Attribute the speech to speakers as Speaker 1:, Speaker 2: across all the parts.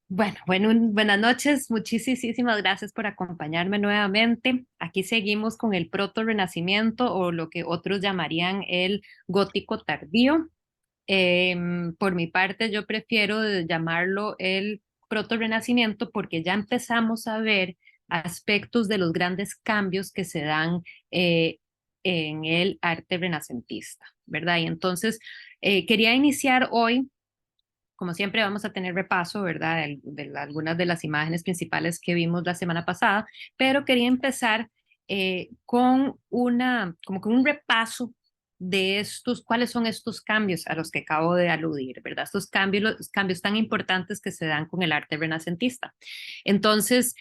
Speaker 1: Buenas noches. Muchísimas gracias por acompañarme nuevamente. Aquí seguimos con el proto-renacimiento o lo que otros llamarían el gótico tardío. Por mi parte, yo prefiero llamarlo el proto-renacimiento porque ya empezamos a ver aspectos de los grandes cambios que se dan en el arte renacentista, ¿verdad? Y entonces quería iniciar hoy. Como siempre, vamos a tener repaso, ¿verdad? De algunas de las imágenes principales que vimos la semana pasada, pero quería empezar con como con un repaso de cuáles son estos cambios a los que acabo de aludir, ¿verdad? Estos cambios, los cambios tan importantes que se dan con el arte renacentista. Entonces,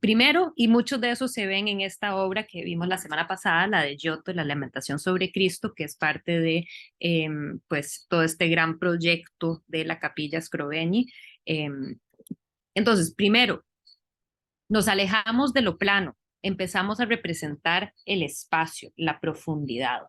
Speaker 1: primero, y muchos de esos se ven en esta obra que vimos la semana pasada, la de Giotto, La Lamentación sobre Cristo, que es parte de pues todo este gran proyecto de la Capilla Scrovegni. Entonces, primero, nos alejamos de lo plano, empezamos a representar el espacio, la profundidad.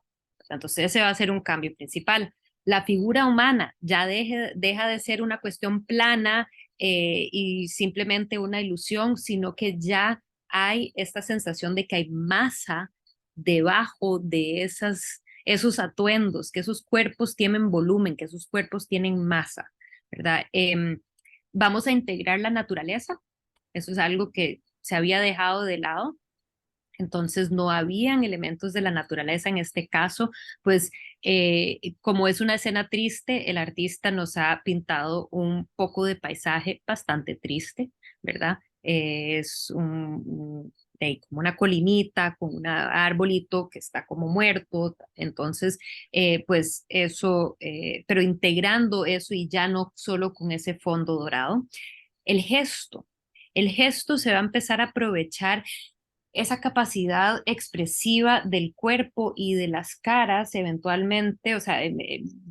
Speaker 1: Entonces, ese va a ser un cambio principal. La figura humana ya deja de ser una cuestión plana y simplemente una ilusión, sino que ya hay esta sensación de que hay masa debajo de esos atuendos, que esos cuerpos tienen volumen, que esos cuerpos tienen masa, ¿verdad? Vamos a integrar la naturaleza. Eso es algo que se había dejado de lado. Entonces no habían elementos de la naturaleza en este caso, pues como es una escena triste, el artista nos ha pintado un poco de paisaje bastante triste, ¿verdad? Es como una colinita con un arbolito que está como muerto, entonces pues eso, pero integrando eso y ya no solo con ese fondo dorado. El gesto. El gesto se va a empezar a aprovechar esa capacidad expresiva del cuerpo y de las caras eventualmente, o sea,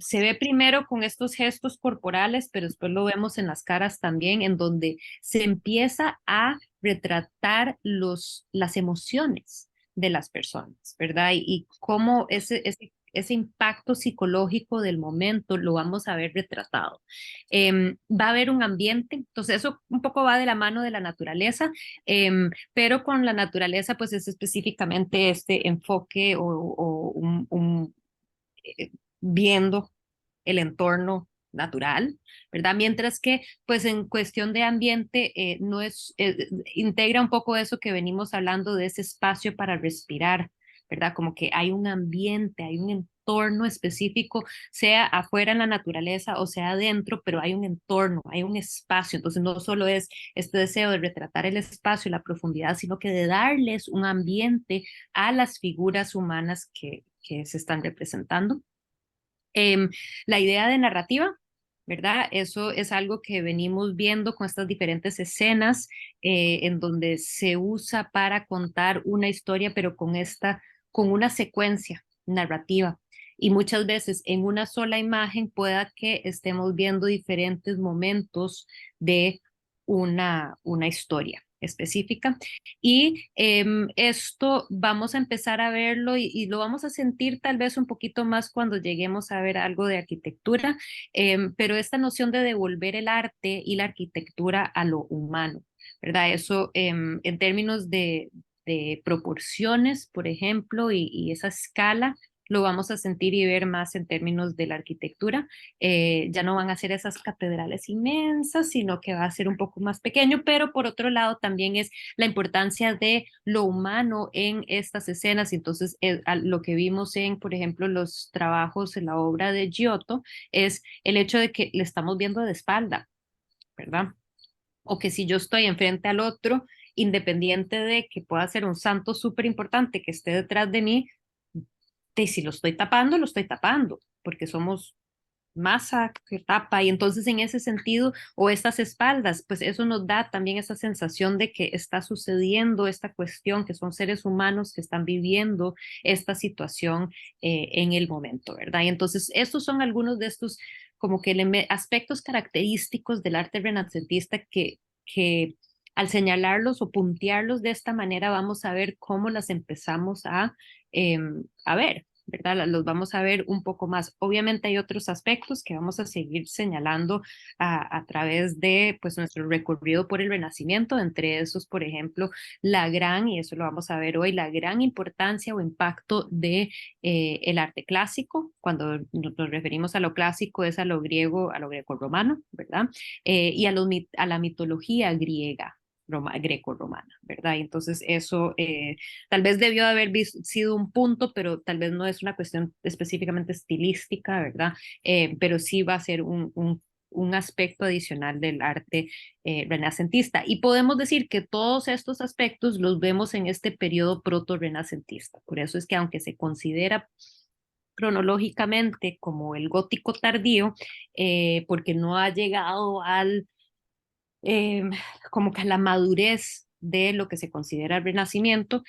Speaker 1: se ve primero con estos gestos corporales, pero después lo vemos en las caras también, en donde se empieza a retratar las emociones de las personas, ¿verdad? Y cómo ese impacto psicológico del momento lo vamos a ver retratado. Va a haber un ambiente, entonces eso un poco va de la mano de la naturaleza, pero con la naturaleza pues es específicamente este enfoque o viendo el entorno natural, ¿verdad? Mientras que, pues en cuestión de ambiente, no integra un poco eso que venimos hablando de ese espacio para respirar, ¿verdad? Como que hay un ambiente, hay un entorno específico, sea afuera en la naturaleza o sea adentro, pero hay un entorno, hay un espacio. Entonces, no solo es este deseo de retratar el espacio y la profundidad, sino que de darles un ambiente a las figuras humanas que se están representando. Em, la idea de narrativa, ¿verdad? Eso es algo que venimos viendo con estas diferentes escenas en donde se usa para contar una historia, pero con una secuencia narrativa. Y muchas veces en una sola imagen pueda que estemos viendo diferentes momentos de una historia específica. Y esto vamos a empezar a verlo y lo vamos a sentir tal vez un poquito más cuando lleguemos a ver algo de arquitectura, pero esta noción de devolver el arte y la arquitectura a lo humano, ¿verdad? Eso en términos de proporciones, por ejemplo, y esa escala lo vamos a sentir y ver más en términos de la arquitectura. Ya no van a ser esas catedrales inmensas, sino que va a ser un poco más pequeño, pero por otro lado también es la importancia de lo humano en estas escenas. Entonces, lo que vimos en, por ejemplo, los trabajos en la obra de Giotto es el hecho de que le estamos viendo de espalda, ¿verdad? O que si yo estoy enfrente al otro, independiente de que pueda ser un santo súper importante que esté detrás de mí, de si lo estoy tapando, porque somos masa que tapa y entonces en ese sentido o estas espaldas, pues eso nos da también esa sensación de que está sucediendo esta cuestión, que son seres humanos que están viviendo esta situación en el momento, ¿verdad? Y entonces estos son algunos de estos como que aspectos característicos del arte renacentista que al señalarlos o puntearlos de esta manera vamos a ver cómo las empezamos a ver. ¿verdad? Los vamos a ver un poco más. Obviamente hay otros aspectos que vamos a seguir señalando a través de pues, nuestro recorrido por el Renacimiento, entre esos, por ejemplo, la gran, y eso lo vamos a ver hoy, la gran importancia o impacto de el arte clásico. Cuando nos referimos a lo clásico es a lo greco-romano, ¿verdad? Y a la mitología griega. Greco-romana, ¿verdad? Y entonces eso tal vez debió de haber sido un punto, pero tal vez no es una cuestión específicamente estilística, ¿verdad? Pero sí va a ser un aspecto adicional del arte renacentista. Y podemos decir que todos estos aspectos los vemos en este periodo proto-renacentista. Por eso es que aunque se considera cronológicamente como el gótico tardío, porque no ha llegado al eh, como que a la madurez de lo que se considera el Renacimiento,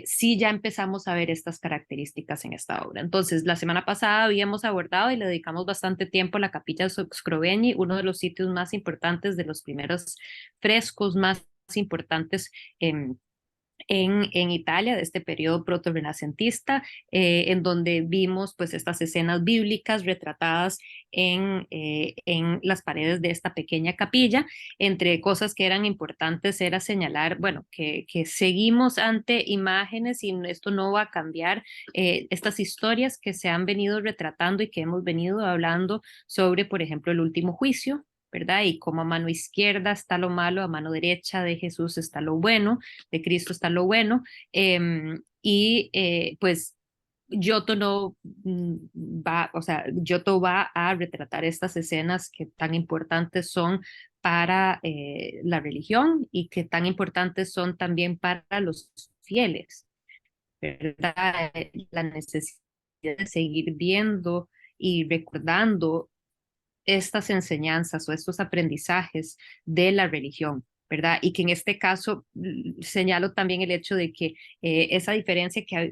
Speaker 1: sí ya empezamos a ver estas características en esta obra. Entonces, la semana pasada habíamos abordado y le dedicamos bastante tiempo a la Capilla Scrovegni, uno de los sitios más importantes, de los primeros frescos más importantes en Italia, de este periodo proto-renacentista, en donde vimos pues estas escenas bíblicas retratadas en las paredes de esta pequeña capilla. Entre cosas que eran importantes era señalar, bueno, que seguimos ante imágenes y esto no va a cambiar, estas historias que se han venido retratando y que hemos venido hablando sobre, por ejemplo, el último juicio, ¿verdad? Y como a mano izquierda está lo malo, a mano derecha de Jesús está lo bueno, de Cristo está lo bueno, pues Giotto no va, o sea, Giotto va a retratar estas escenas que tan importantes son para la religión y que tan importantes son también para los fieles, ¿verdad? La necesidad de seguir viendo y recordando estas enseñanzas o estos aprendizajes de la religión, ¿verdad? Y que en este caso señalo también el hecho de que esa diferencia que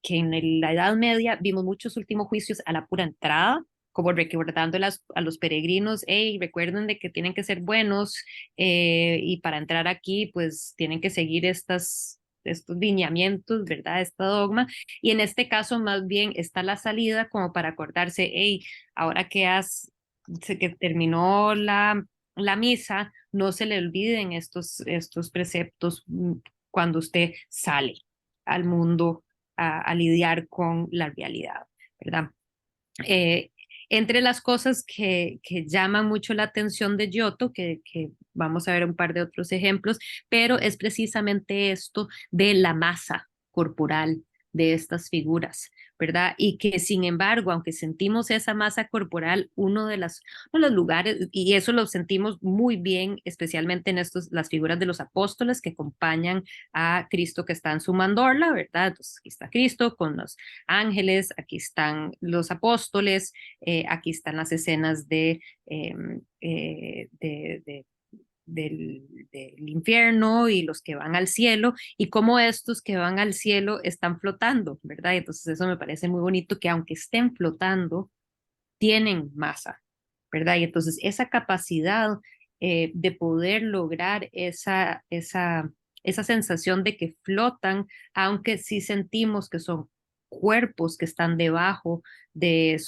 Speaker 1: en la Edad Media vimos muchos últimos juicios a la pura entrada, como recordando a los peregrinos, hey, recuerden de que tienen que ser buenos y para entrar aquí pues tienen que seguir estos lineamientos, ¿verdad? Este dogma. Y en este caso más bien está la salida como para acordarse, hey, ahora que que terminó la misa, no se le olviden estos preceptos cuando usted sale al mundo a lidiar con la realidad, ¿verdad? Eh, entre las cosas que llaman mucho la atención de Giotto, que vamos a ver un par de otros ejemplos, pero es precisamente esto de la masa corporal de estas figuras, ¿verdad? Y que sin embargo, aunque sentimos esa masa corporal, uno de los lugares, y eso lo sentimos muy bien, especialmente en las figuras de los apóstoles que acompañan a Cristo que está en su mandorla, ¿verdad? Entonces aquí está Cristo con los ángeles, aquí están los apóstoles, aquí están las escenas del infierno y los que van al cielo y cómo estos que van al cielo están flotando, ¿verdad? Y entonces eso me parece muy bonito que aunque estén flotando, tienen masa, ¿verdad? Y entonces esa capacidad de poder lograr esa sensación de que flotan, aunque sí sentimos que son cuerpos que están debajo de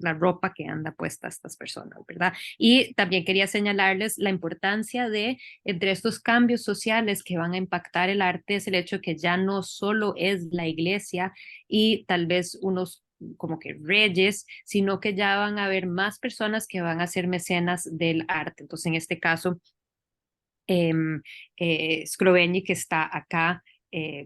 Speaker 1: la ropa que anda puesta estas personas, ¿verdad? Y también quería señalarles la importancia de, entre estos cambios sociales que van a impactar el arte, es el hecho que ya no solo es la iglesia y tal vez unos como que reyes, sino que ya van a haber más personas que van a ser mecenas del arte. Entonces, en este caso, Scrovegni, que está acá,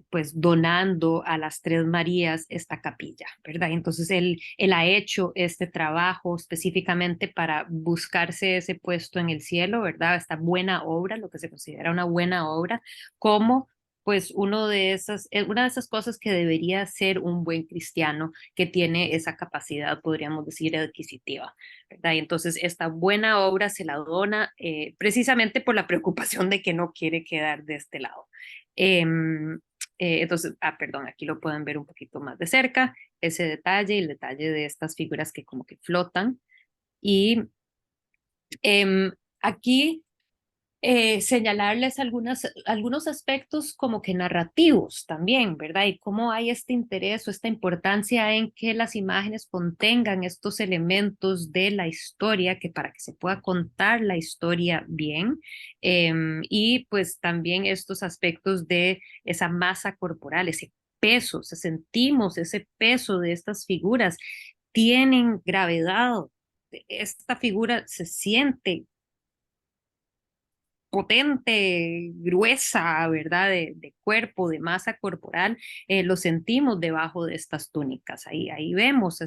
Speaker 1: pues donando a las Tres Marías esta capilla, ¿verdad? Entonces él ha hecho este trabajo específicamente para buscarse ese puesto en el cielo, ¿verdad? Esta buena obra, lo que se considera una buena obra, como pues una de esas cosas que debería ser un buen cristiano que tiene esa capacidad, podríamos decir, adquisitiva, ¿verdad? Y entonces esta buena obra se la dona precisamente por la preocupación de que no quiere quedar de este lado. Entonces, perdón, aquí lo pueden ver un poquito más de cerca, ese detalle, el detalle de estas figuras que como que flotan. Y aquí señalarles algunos aspectos como que narrativos también, ¿verdad? Y cómo hay este interés o esta importancia en que las imágenes contengan estos elementos de la historia, que para que se pueda contar la historia bien, y pues también estos aspectos de esa masa corporal, ese peso, o sea, sentimos ese peso de estas figuras, tienen gravedad. Esta figura se siente potente, gruesa, ¿verdad? De cuerpo, de masa corporal, lo sentimos debajo de estas túnicas. Ahí vemos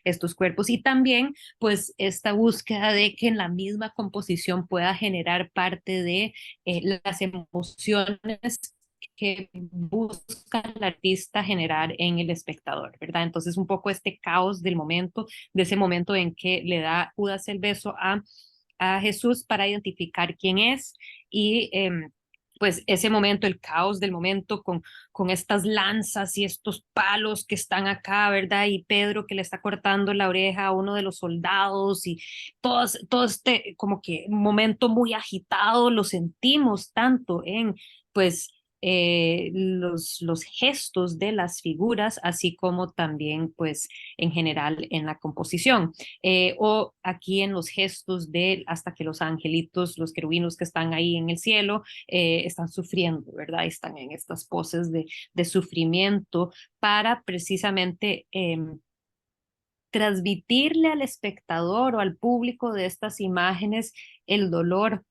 Speaker 1: estos cuerpos y también pues esta búsqueda de que en la misma composición pueda generar parte de las emociones que busca el artista generar en el espectador, ¿verdad? Entonces un poco este caos del momento, de ese momento en que le da Judas el beso a Jesús para identificar quién es y pues ese momento, el caos del momento con estas lanzas y estos palos que están acá, ¿verdad? Y Pedro que le está cortando la oreja a uno de los soldados y todo este como que momento muy agitado lo sentimos tanto en pues los gestos de las figuras, así como también pues en general en la composición o aquí en los gestos de hasta que los angelitos, los querubines que están ahí en el cielo, están sufriendo, ¿verdad? Están en estas poses de sufrimiento para precisamente transmitirle al espectador o al público de estas imágenes el dolor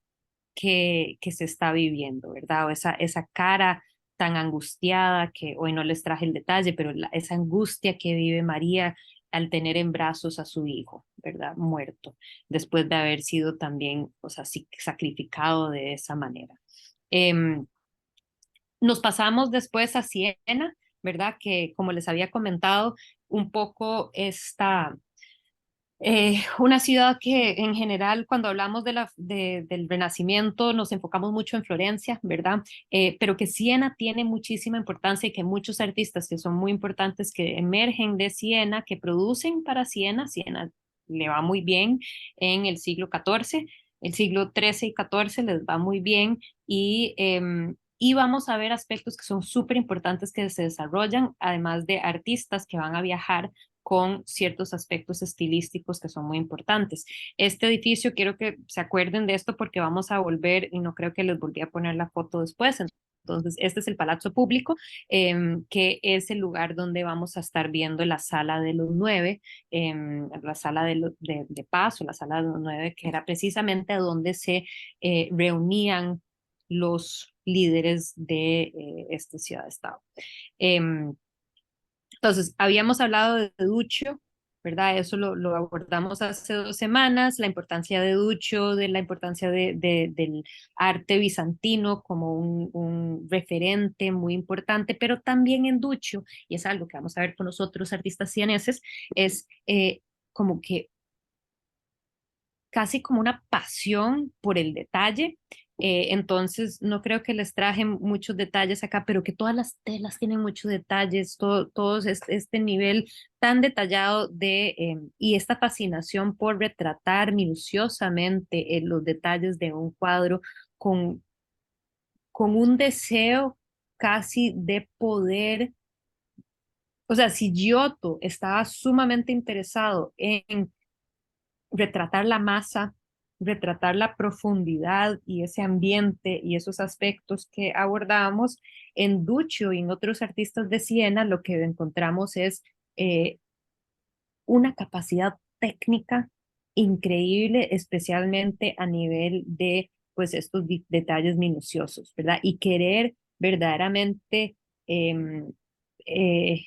Speaker 1: que se está viviendo, ¿verdad? O esa cara tan angustiada que hoy no les traje el detalle, pero esa angustia que vive María al tener en brazos a su hijo, ¿verdad? Muerto, después de haber sido también, o sea, sacrificado de esa manera. Nos pasamos después a Siena, ¿verdad? Que como les había comentado, un poco una ciudad que en general, cuando hablamos del Renacimiento, nos enfocamos mucho en Florencia, ¿verdad? Pero que Siena tiene muchísima importancia y que muchos artistas que son muy importantes, que emergen de Siena, que producen para Siena, Siena le va muy bien en el siglo XIV, el siglo XIII y XIV les va muy bien y vamos a ver aspectos que son súper importantes que se desarrollan, además de artistas que van a viajar con ciertos aspectos estilísticos que son muy importantes. Este edificio, quiero que se acuerden de esto porque vamos a volver, y no creo que les volví a poner la foto después. Entonces, este es el Palazzo Público, que es el lugar donde vamos a estar viendo la sala de los nueve, la sala de paz o la sala de los nueve, que era precisamente donde se reunían los líderes de esta ciudad-estado. Entonces, habíamos hablado de Duccio, ¿verdad? Eso lo abordamos hace 2 semanas, la importancia de Duccio, de la importancia del arte bizantino como un referente muy importante, pero también en Duccio, y es algo que vamos a ver con los otros artistas sieneses, es como que casi como una pasión por el detalle. Entonces, no creo que les traje muchos detalles acá, pero que todas las telas tienen muchos detalles, todos este nivel tan detallado y esta fascinación por retratar minuciosamente los detalles de un cuadro con, con un deseo casi de poder. O sea, si Giotto estaba sumamente interesado en retratar la masa, retratar la profundidad y ese ambiente y esos aspectos que abordábamos en Duccio y en otros artistas de Siena, lo que encontramos es eh, una capacidad técnica increíble, especialmente a nivel de pues estos detalles minuciosos, ¿verdad? Y querer verdaderamente eh, eh,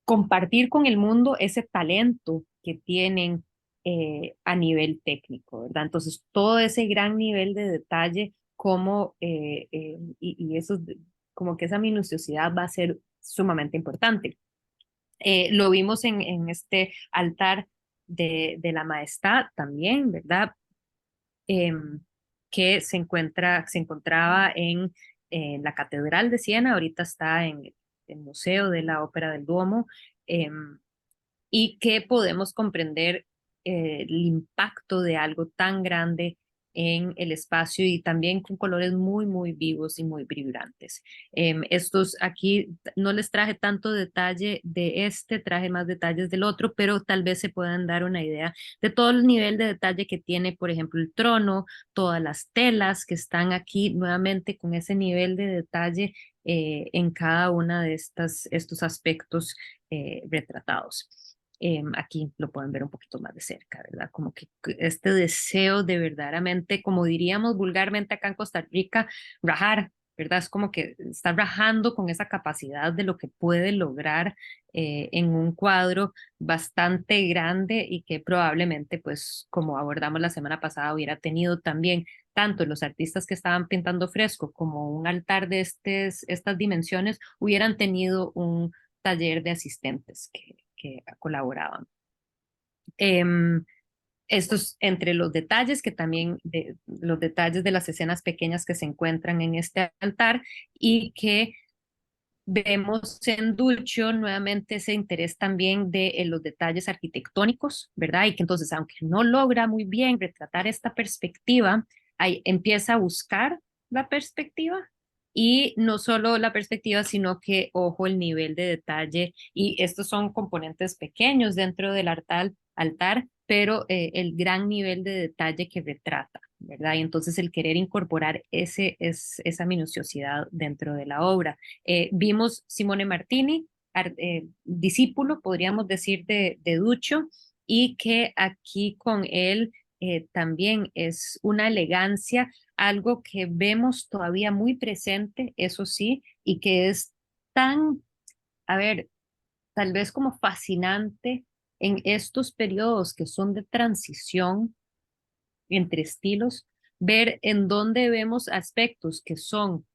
Speaker 1: compartir con el mundo ese talento que tienen a nivel técnico, ¿verdad? Entonces, todo ese gran nivel de detalle como, y eso, como que esa minuciosidad va a ser sumamente importante. Lo vimos en este altar de la Majestad también, ¿verdad? Que se encontraba en la Catedral de Siena, ahorita está en el Museo de la Ópera del Duomo, y que podemos comprender. el impacto de algo tan grande en el espacio y también con colores muy, muy vivos y muy vibrantes. Estos aquí no les traje tanto detalle de este, traje más detalles del otro, pero tal vez se puedan dar una idea de todo el nivel de detalle que tiene, por ejemplo, el trono, todas las telas que están aquí nuevamente con ese nivel de detalle en cada una de estos aspectos retratados. Aquí lo pueden ver un poquito más de cerca, ¿verdad? Como que este deseo de verdaderamente, como diríamos vulgarmente acá en Costa Rica, rajar, ¿verdad? Es como que está rajando con esa capacidad de lo que puede lograr en un cuadro bastante grande y que probablemente, pues, como abordamos la semana pasada, hubiera tenido también tanto los artistas que estaban pintando fresco como un altar de estas dimensiones hubieran tenido un taller de asistentes que colaboraban. Estos entre los detalles que también de los detalles de las escenas pequeñas que se encuentran en este altar y que vemos en Duccio nuevamente ese interés también de los detalles arquitectónicos, ¿verdad? Y que entonces, aunque no logra muy bien retratar esta perspectiva, ahí empieza a buscar la perspectiva y no solo la perspectiva, sino que, ojo, el nivel de detalle. Y estos son componentes pequeños dentro del altar, pero el gran nivel de detalle que retrata, ¿verdad? Y entonces el querer incorporar esa minuciosidad dentro de la obra. Vimos Simone Martini, discípulo, podríamos decir, de Duccio, y que aquí con él también es una elegancia, algo que vemos todavía muy presente, eso sí, y que es tan, a ver, tal vez como fascinante en estos periodos que son de transición entre estilos, ver en dónde vemos aspectos que son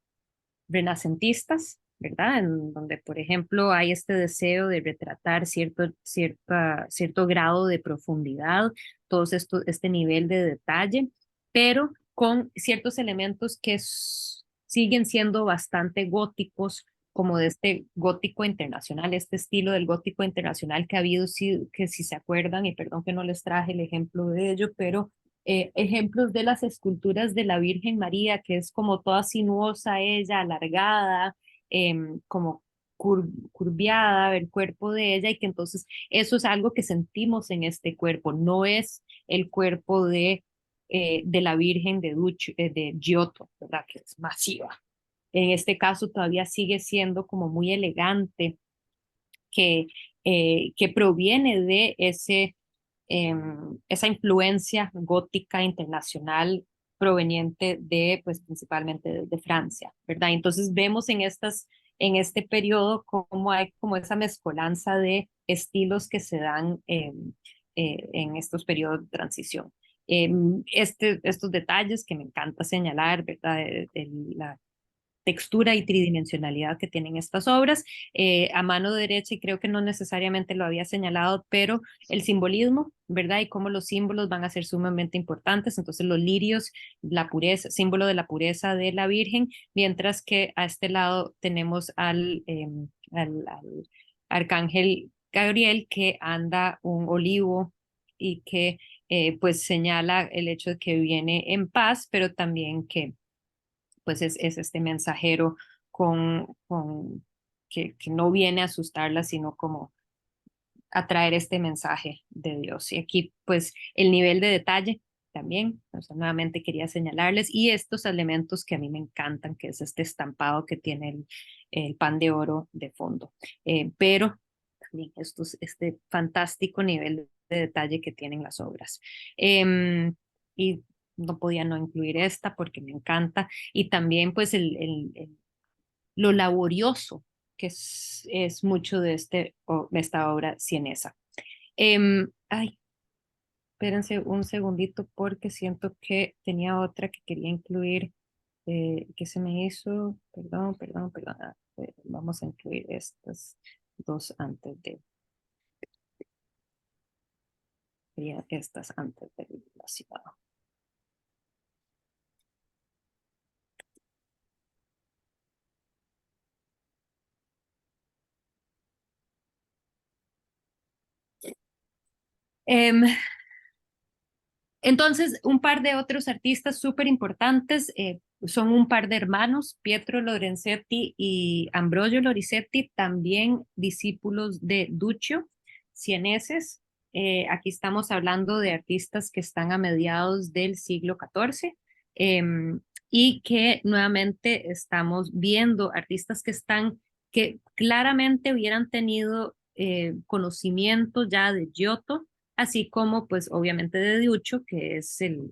Speaker 1: renacentistas, ¿verdad? En donde, por ejemplo, hay este deseo de retratar cierto grado de profundidad, todo este nivel de detalle, pero con ciertos elementos que siguen siendo bastante góticos, como de este gótico internacional, este estilo del gótico internacional que ha habido, que si se acuerdan, y perdón que no les traje el ejemplo de ello, pero ejemplos de las esculturas de la Virgen María, que es como toda sinuosa ella, alargada, como curviada el cuerpo de ella y que entonces eso es algo que sentimos en este cuerpo, no es el cuerpo de la Virgen de Giotto, ¿verdad? Que es masiva. En este caso todavía sigue siendo como muy elegante, que, que proviene de esa influencia gótica internacional proveniente de, pues principalmente de Francia, ¿verdad? Entonces vemos en este periodo cómo hay como esa mezcolanza de estilos que se dan en estos periodos de transición. Estos detalles que me encanta señalar, ¿verdad? La textura y tridimensionalidad que tienen estas obras. A mano derecha, y creo que no necesariamente lo había señalado, pero el simbolismo, ¿verdad? Y cómo los símbolos van a ser sumamente importantes. Entonces, los lirios, la pureza, símbolo de la pureza de la Virgen, mientras que a este lado tenemos al arcángel Gabriel que anda un olivo y que pues señala el hecho de que viene en paz, pero también que pues es este mensajero que no viene a asustarla, sino como a traer este mensaje de Dios. Y aquí, pues, el nivel de detalle también, o sea, nuevamente quería señalarles, y estos elementos que a mí me encantan, que es este estampado que tiene el pan de oro de fondo. Pero también este fantástico nivel de detalle que tienen las obras. Y no podía no incluir esta porque me encanta. Y también pues lo laborioso que es mucho de esta obra sienesa. Ay, espérense un segundito porque siento que tenía otra que quería incluir que se me hizo. Perdón. Vamos a incluir estas dos antes estas antes de la ciudad. Em, Entonces, un par de otros artistas súper importantes son un par de hermanos, Pietro Lorenzetti y Ambrogio Lorenzetti, también discípulos de Duccio, sieneses. Aquí estamos hablando de artistas que están a mediados del siglo XIV y que nuevamente estamos viendo artistas que claramente hubieran tenido conocimiento ya de Giotto, así como pues obviamente de Duccio, que es el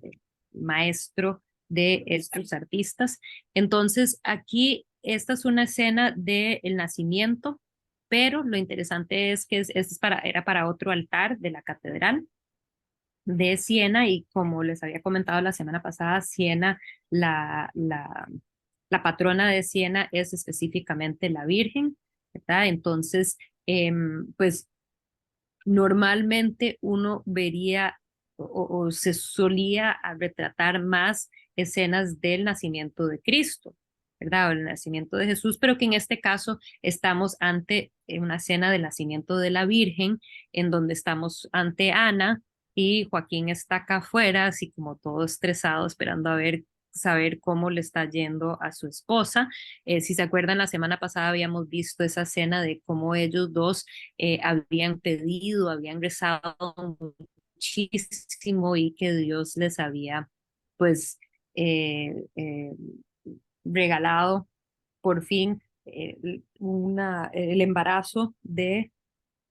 Speaker 1: maestro de estos artistas. Entonces aquí esta es una escena del nacimiento, pero lo interesante es que era para otro altar de la catedral de Siena y como les había comentado la semana pasada, Siena, la patrona de Siena es específicamente la Virgen, ¿verdad? Entonces, pues normalmente uno vería o se solía retratar más escenas del nacimiento de Cristo, ¿verdad? O el nacimiento de Jesús, pero que en este caso estamos ante una escena del nacimiento de la Virgen, en donde estamos ante Ana y Joaquín está acá afuera, así como todo estresado, esperando a ver saber cómo le está yendo a su esposa. Si se acuerdan, la semana pasada habíamos visto esa escena de cómo ellos dos habían pedido, habían rezado muchísimo y que Dios les había pues eh, eh, regalado por fin el embarazo de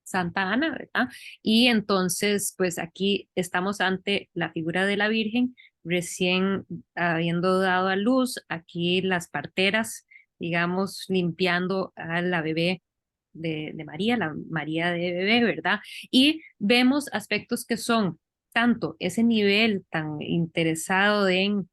Speaker 1: Santa Ana, ¿verdad? Y entonces, pues aquí estamos ante la figura de la Virgen recién habiendo dado a luz, aquí las parteras, digamos, limpiando a la bebé de María, la María de bebé, ¿verdad? Y vemos aspectos que son tanto ese nivel tan interesado en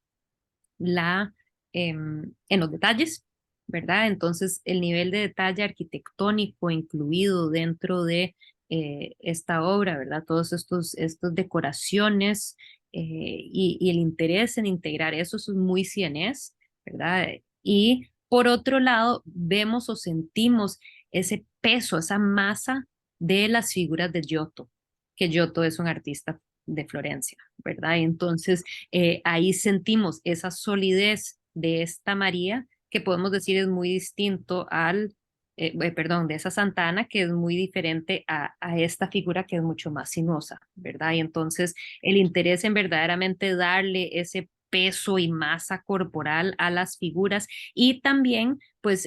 Speaker 1: en los detalles, ¿verdad? Entonces, el nivel de detalle arquitectónico incluido dentro de esta obra, ¿verdad? Todos estos decoraciones y el interés en integrar eso es muy cienés, ¿verdad? Y por otro lado, vemos o sentimos ese peso, esa masa de las figuras de Giotto, que Giotto es un artista de Florencia, ¿verdad? Y entonces, ahí sentimos esa solidez de esta María, que podemos decir es muy distinto perdón, de esa Santa Ana, que es muy diferente a esta figura que es mucho más sinuosa, ¿verdad? Y entonces el interés en verdaderamente darle ese peso y masa corporal a las figuras y también pues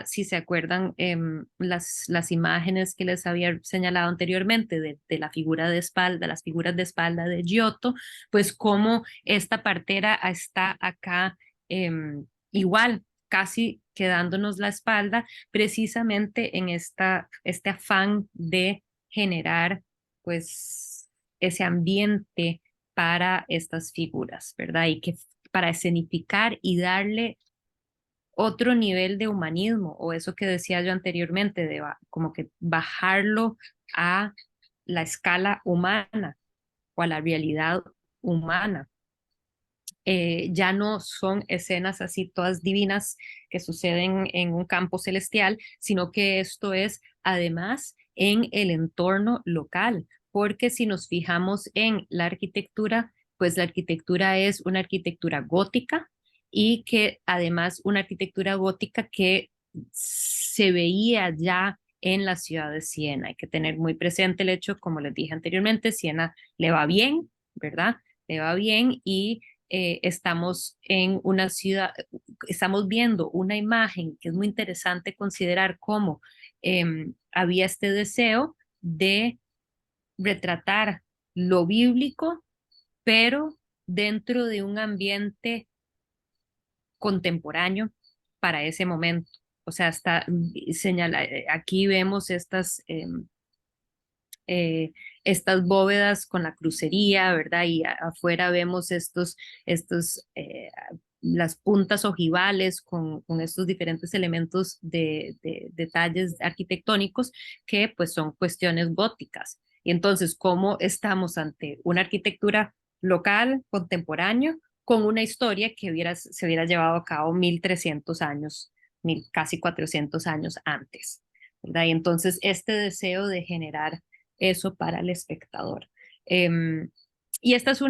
Speaker 1: si se acuerdan, las imágenes que les había señalado anteriormente de la figura de espalda, las figuras de espalda de Giotto, pues cómo esta partera está acá igual, casi quedándonos la espalda, precisamente en este afán de generar pues ese ambiente para estas figuras, ¿verdad? Y que para escenificar y darle otro nivel de humanismo, o eso que decía yo anteriormente, como que bajarlo a la escala humana o a la realidad humana. Ya no son escenas así todas divinas que suceden en un campo celestial, sino que esto es además en el entorno local, porque si nos fijamos en la arquitectura, pues la arquitectura es una arquitectura gótica y que además una arquitectura gótica que se veía ya en la ciudad de Siena. Hay que tener muy presente el hecho, como les dije anteriormente, Siena le va bien, ¿verdad? Le va bien y estamos en una ciudad, estamos viendo una imagen que es muy interesante considerar cómo había este deseo de retratar lo bíblico, pero dentro de un ambiente contemporáneo para ese momento. O sea, aquí vemos estas bóvedas con la crucería, ¿verdad? Y afuera vemos las puntas ojivales con estos diferentes elementos de detalles arquitectónicos que pues son cuestiones góticas. Y entonces, ¿cómo estamos ante una arquitectura local, contemporáneo, con una historia que se hubiera llevado a cabo 1300 años, casi 400 años antes? ¿Verdad? Y entonces este deseo de generar eso para el espectador. Y esta es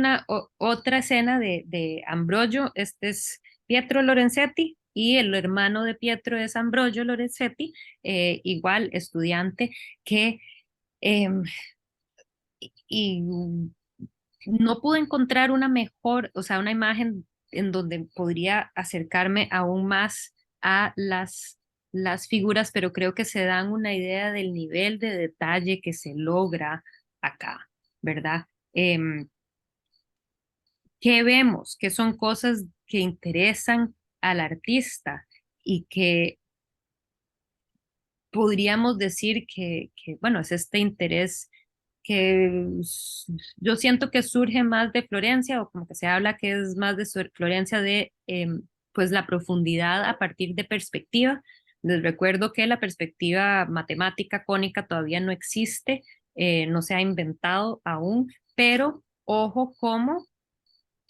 Speaker 1: otra escena de Ambrogio. Este es Pietro Lorenzetti y el hermano de Pietro es Ambrogio Lorenzetti, igual estudiante que eh, y no pude encontrar una mejor, o sea, una imagen en donde podría acercarme aún más a las figuras, pero creo que se dan una idea del nivel de detalle que se logra acá, ¿verdad? Em, ¿Qué vemos? ¿Qué son cosas que interesan al artista y que podríamos decir bueno, es este interés que yo siento que surge más de Florencia, o como que se habla que es más de Florencia, de pues la profundidad a partir de perspectiva. Les recuerdo que la perspectiva matemática cónica todavía no existe, no se ha inventado aún, pero ojo cómo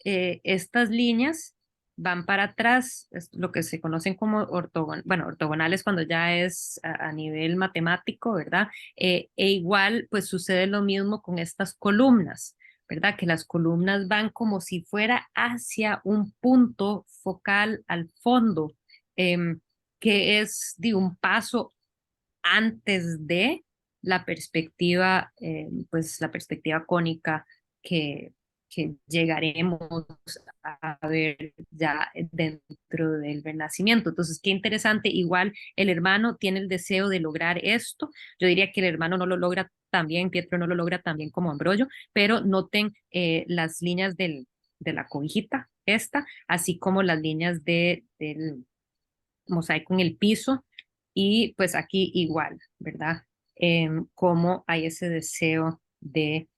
Speaker 1: estas líneas van para atrás, es lo que se conocen como bueno, ortogonales cuando ya es a nivel matemático, ¿verdad? E igual, pues sucede lo mismo con estas columnas, ¿verdad? Que las columnas van como si fuera hacia un punto focal al fondo, em, que es de un paso antes de la perspectiva, pues la perspectiva cónica que, que llegaremos a ver ya dentro del Renacimiento. Entonces, qué interesante. Igual el hermano tiene el deseo de lograr esto. Yo diría que el hermano no lo logra tan bien, Pietro no lo logra tan bien como Ambrogio, pero noten las líneas de la cobijita, esta, así como las líneas del mosaico en el piso y pues aquí igual, ¿verdad? Cómo hay ese deseo de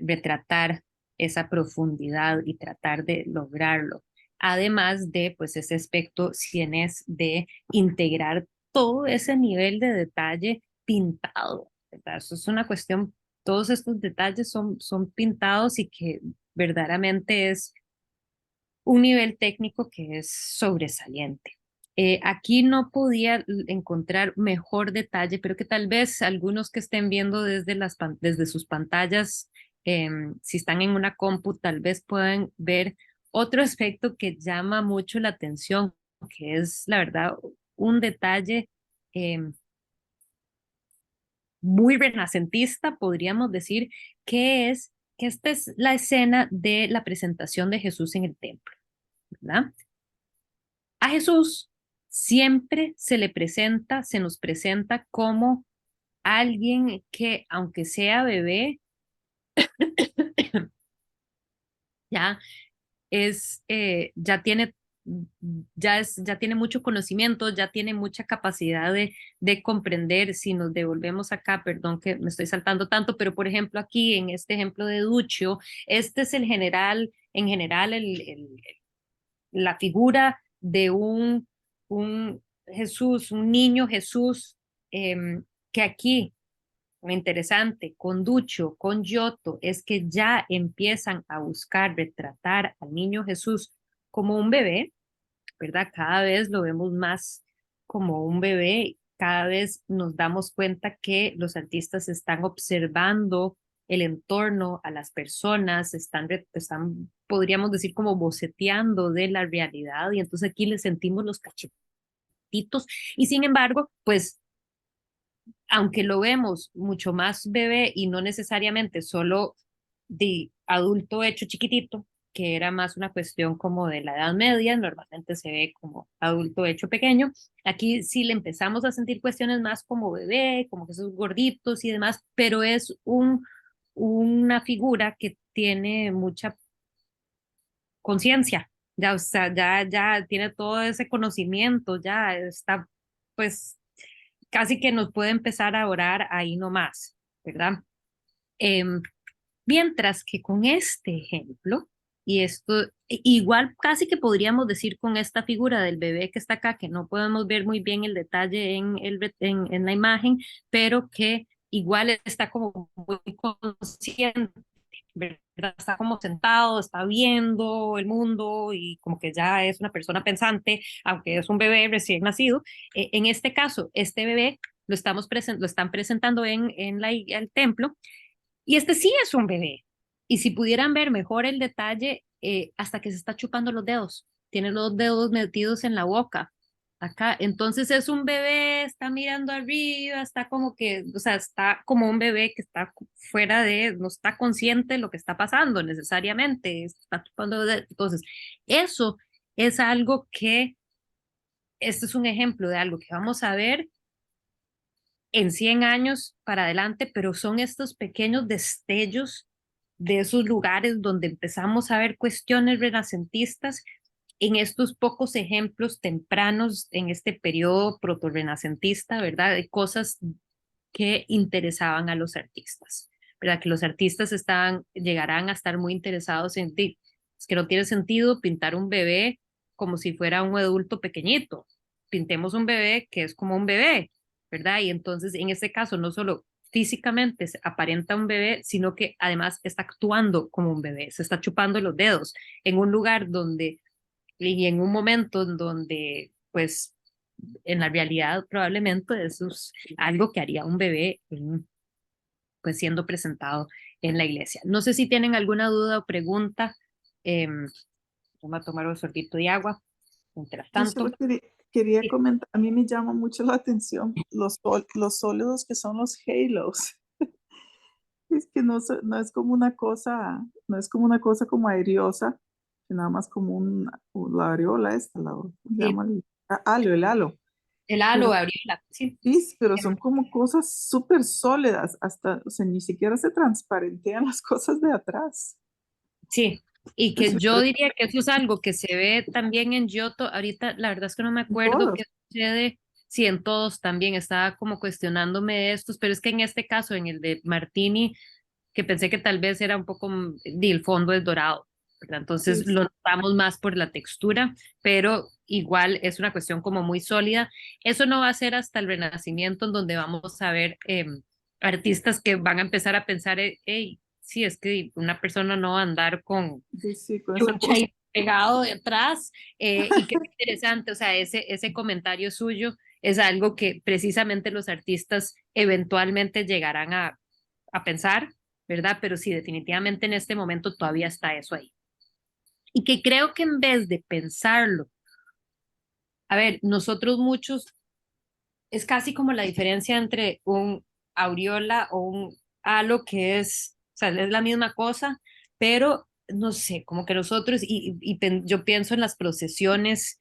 Speaker 1: retratar esa profundidad y tratar de lograrlo. Además de pues ese aspecto es de integrar todo ese nivel de detalle pintado, ¿verdad? Eso es una cuestión, todos estos detalles son pintados y que verdaderamente es un nivel técnico que es sobresaliente. Aquí no podía encontrar mejor detalle, pero que tal vez algunos que estén viendo desde sus pantallas, si están en una compu, tal vez puedan ver otro aspecto que llama mucho la atención, que es, la verdad, un detalle em, muy renacentista, podríamos decir, que esta es la escena de la presentación de Jesús en el templo, ¿verdad? A Jesús siempre se nos presenta como alguien que, aunque sea bebé, ya ya tiene, ya tiene mucho conocimiento, ya tiene mucha capacidad de comprender. Si nos devolvemos acá, perdón que me estoy saltando tanto, pero por ejemplo aquí en este ejemplo de Duccio, este es el general, en general la figura de un Jesús, un niño Jesús, que aquí, lo interesante, con Ducho, con Giotto, es que ya empiezan a buscar retratar al niño Jesús como un bebé, ¿verdad? Cada vez lo vemos más como un bebé, cada vez nos damos cuenta que los artistas están observando el entorno, a las personas, podríamos decir, como boceteando de la realidad, y entonces aquí le sentimos los cachetitos, y sin embargo, pues aunque lo vemos mucho más bebé y no necesariamente solo de adulto hecho chiquitito, que era más una cuestión como de la edad media, normalmente se ve como adulto hecho pequeño. Aquí sí le empezamos a sentir cuestiones más como bebé, como que esos gorditos y demás, pero es una figura que tiene mucha conciencia, ya, o sea, ya tiene todo ese conocimiento, ya está, pues, casi que nos puede empezar a orar ahí nomás, ¿verdad? Em, Mientras que con este ejemplo, y esto igual casi que podríamos decir con esta figura del bebé que está acá, que no podemos ver muy bien el detalle en la imagen, pero que igual está como muy consciente, ¿verdad? Está como sentado, está viendo el mundo y como que ya es una persona pensante, aunque es un bebé recién nacido. En este caso, este bebé lo están presentando el templo, y este sí es un bebé. Y si pudieran ver mejor el detalle, hasta que se está chupando los dedos, tiene los dedos metidos en la boca, acá. Entonces es un bebé, está mirando arriba, está como que, o sea, está como un bebé que está fuera de, no está consciente de lo que está pasando necesariamente, está chupando los dedos. Entonces, eso es algo que, este es un ejemplo de algo que vamos a ver en 100 años para adelante, pero son estos pequeños destellos de esos lugares donde empezamos a ver cuestiones renacentistas en estos pocos ejemplos tempranos en este periodo proto-renacentista, ¿verdad? De cosas que interesaban a los artistas, ¿verdad? Que los artistas llegarán a estar muy interesados en ti. Es que no tiene sentido pintar un bebé como si fuera un adulto pequeñito. Pintemos un bebé que es como un bebé, ¿verdad? Y entonces, en este caso, no solo físicamente se aparenta un bebé, sino que además está actuando como un bebé, se está chupando los dedos en un lugar donde, y en un momento en donde, pues, en la realidad probablemente eso es algo que haría un bebé pues siendo presentado en la iglesia. No sé si tienen alguna duda o pregunta. Vamos a tomar un sorbito de agua mientras
Speaker 2: Yo
Speaker 1: tanto.
Speaker 2: solo quería
Speaker 1: Sí,
Speaker 2: comentar, a mí me llama mucho la atención los sólidos que son los halos. Es que no es como una cosa, no es como una cosa como aeriosa, sino nada más como la areola esta, ¿cómo se
Speaker 1: sí,
Speaker 2: llama? Halo, el halo.
Speaker 1: el halo
Speaker 2: Pero
Speaker 1: abrió la, sí,
Speaker 2: sí, pero son como cosas súper sólidas, hasta, o sea, ni siquiera se transparentean las cosas de atrás.
Speaker 1: sí, y que
Speaker 2: Eso
Speaker 1: yo diría que eso es algo que se ve también en Giotto. Ahorita la verdad es que no me
Speaker 2: en
Speaker 1: acuerdo
Speaker 2: todos.
Speaker 1: qué sucede, si en todos también estaba como cuestionándome de estos, pero es que en este caso, en el de Martini, que pensé que tal vez era un poco, el fondo es dorado, ¿verdad?
Speaker 2: Sí,
Speaker 1: Entonces
Speaker 2: sí.
Speaker 1: lo notamos más por la textura, pero igual es una cuestión como muy sólida. Eso no va a ser hasta el Renacimiento, en donde vamos a ver artistas que van a empezar a pensar, hey, sí, es que una persona no va a andar con
Speaker 2: Sí, sí, con esa
Speaker 1: chucha
Speaker 2: cosa.
Speaker 1: ahí pegado detrás, y qué interesante, o sea, ese comentario suyo es algo que precisamente los artistas eventualmente llegarán a pensar, ¿verdad? Pero sí, definitivamente en este momento todavía está eso ahí. Y que creo que en vez de pensarlo, a ver, nosotros muchos, es casi como la diferencia entre un aureola o un halo que es, o sea, es la misma cosa, pero no sé, como que nosotros, yo pienso en las procesiones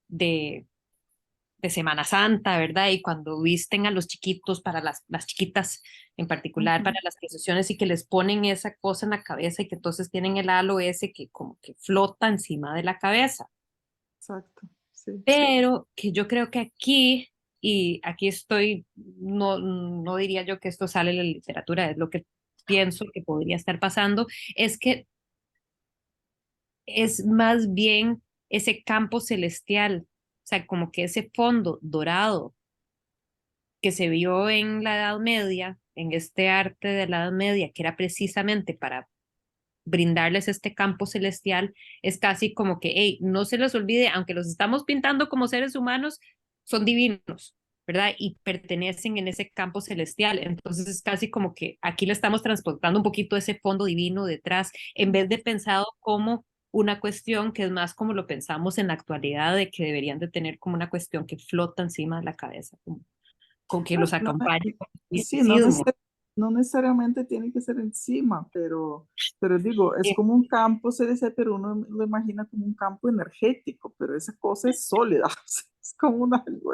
Speaker 1: de, de Semana Santa, ¿verdad? Y cuando visten a los chiquitos, para las chiquitas en particular, para
Speaker 2: Ujú,
Speaker 1: las procesiones y que les ponen esa cosa en la cabeza y que entonces tienen el halo ese que como que flota encima de la cabeza.
Speaker 2: exacto, sí.
Speaker 1: Pero que yo creo que aquí, y aquí estoy, no diría yo que esto sale de la literatura, es lo que pienso que podría estar pasando, es que es más bien ese campo celestial, o sea, como que ese fondo dorado que se vio en la Edad Media, en este arte de la Edad Media, que era precisamente para brindarles este campo celestial, es casi como que, hey, no se les olvide, aunque los estamos pintando como seres humanos, son divinos, ¿verdad? Y pertenecen en ese campo celestial. Entonces es casi como que aquí le estamos transportando un poquito ese fondo divino detrás, en vez de pensado como una cuestión que es más como lo pensamos en la actualidad, de que deberían de tener como una cuestión que flota encima de la cabeza, como con que
Speaker 2: No,
Speaker 1: los acompañe con el
Speaker 2: sí,
Speaker 1: misticismo.
Speaker 2: no necesariamente tiene que ser encima, pero digo, es como un campo, se dice, pero uno lo imagina como un campo energético, pero esa cosa es sólida, o sea, es como un algo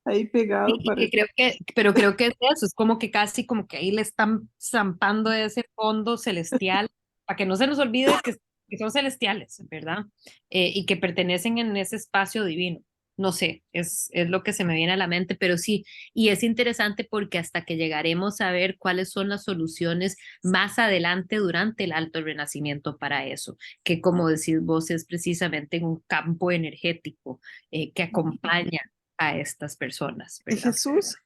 Speaker 2: ahí
Speaker 1: Sí,
Speaker 2: pegado,
Speaker 1: y que
Speaker 2: parece.
Speaker 1: creo que, pero creo que es eso, es como que casi como que ahí le están zampando ese fondo celestial para que no se nos olvide que son celestiales, ¿verdad? Y que pertenecen en ese espacio divino. No sé, es lo que se me viene a la mente, pero sí, y es interesante porque hasta que llegaremos a ver cuáles son las soluciones más adelante durante el Alto Renacimiento para eso, que como decís vos es precisamente en un campo energético que acompaña a estas personas,
Speaker 2: Y
Speaker 1: ¿verdad?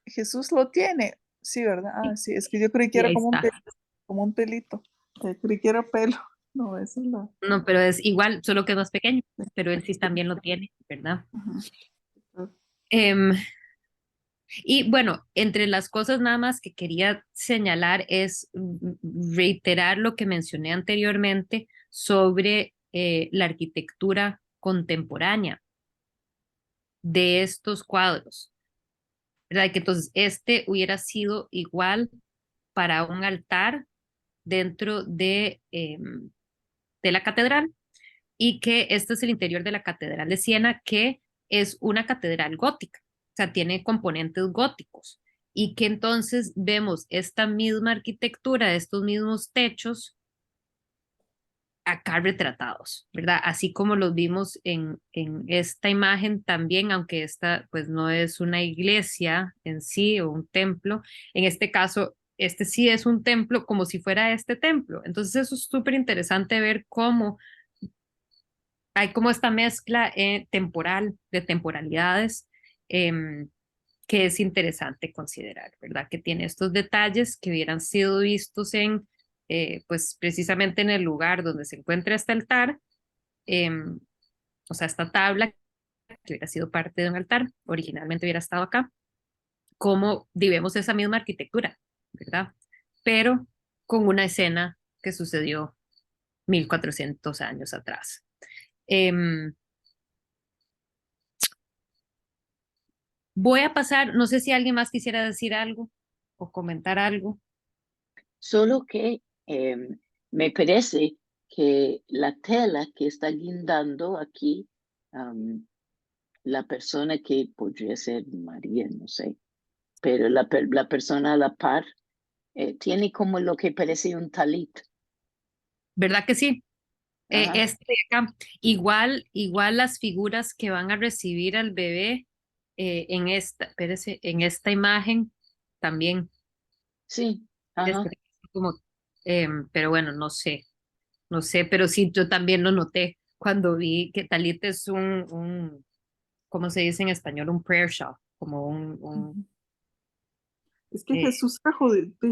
Speaker 2: Jesús lo tiene, sí, ¿verdad? Ah, sí, es que yo creí que
Speaker 1: Y
Speaker 2: era
Speaker 1: ahí está.
Speaker 2: como un pelito, creí que era pelo, no, esa es la...
Speaker 1: No, pero es igual, solo que es más pequeño, pero él sí también lo tiene, ¿verdad?
Speaker 2: Ajá.
Speaker 1: Em, Y bueno, entre las cosas nada más que quería señalar es reiterar lo que mencioné anteriormente sobre la arquitectura contemporánea de estos cuadros, ¿verdad? Que entonces este hubiera sido igual para un altar dentro de la catedral y que este es el interior de la Catedral de Siena, que es una catedral gótica, o sea, tiene componentes góticos y que entonces vemos esta misma arquitectura, estos mismos techos acá retratados, ¿verdad? Así como los vimos en esta imagen también, aunque esta pues no es una iglesia en sí o un templo, en este caso, este sí es un templo como si fuera este templo. Entonces eso es súper interesante ver cómo hay como esta mezcla temporal, de temporalidades, em, que es interesante considerar, ¿verdad? Que tiene estos detalles que hubieran sido vistos pues precisamente en el lugar donde se encuentra este altar, em, o sea, esta tabla que hubiera sido parte de un altar, originalmente hubiera estado acá, como vemos esa misma arquitectura, ¿verdad? Pero con una escena que sucedió 1400 años atrás. Em, Voy a pasar, no sé si alguien más quisiera decir algo o comentar algo.
Speaker 3: Solo que me parece que la tela que está guindando aquí, am, la persona que podría ser María, no sé, pero la persona a la par, tiene como lo que parece un talit.
Speaker 1: ¿Verdad que sí?
Speaker 3: Ajá.
Speaker 1: Este de acá, igual las figuras que van a recibir al bebé en esta, espérese, en esta imagen también.
Speaker 3: Sí,
Speaker 1: Este,
Speaker 3: ajá.
Speaker 1: como, pero bueno, no sé, pero sí, yo también lo noté cuando vi que Talit es ¿cómo se dice en español? Un prayer shawl, como
Speaker 2: Ujú. Es que
Speaker 1: eh,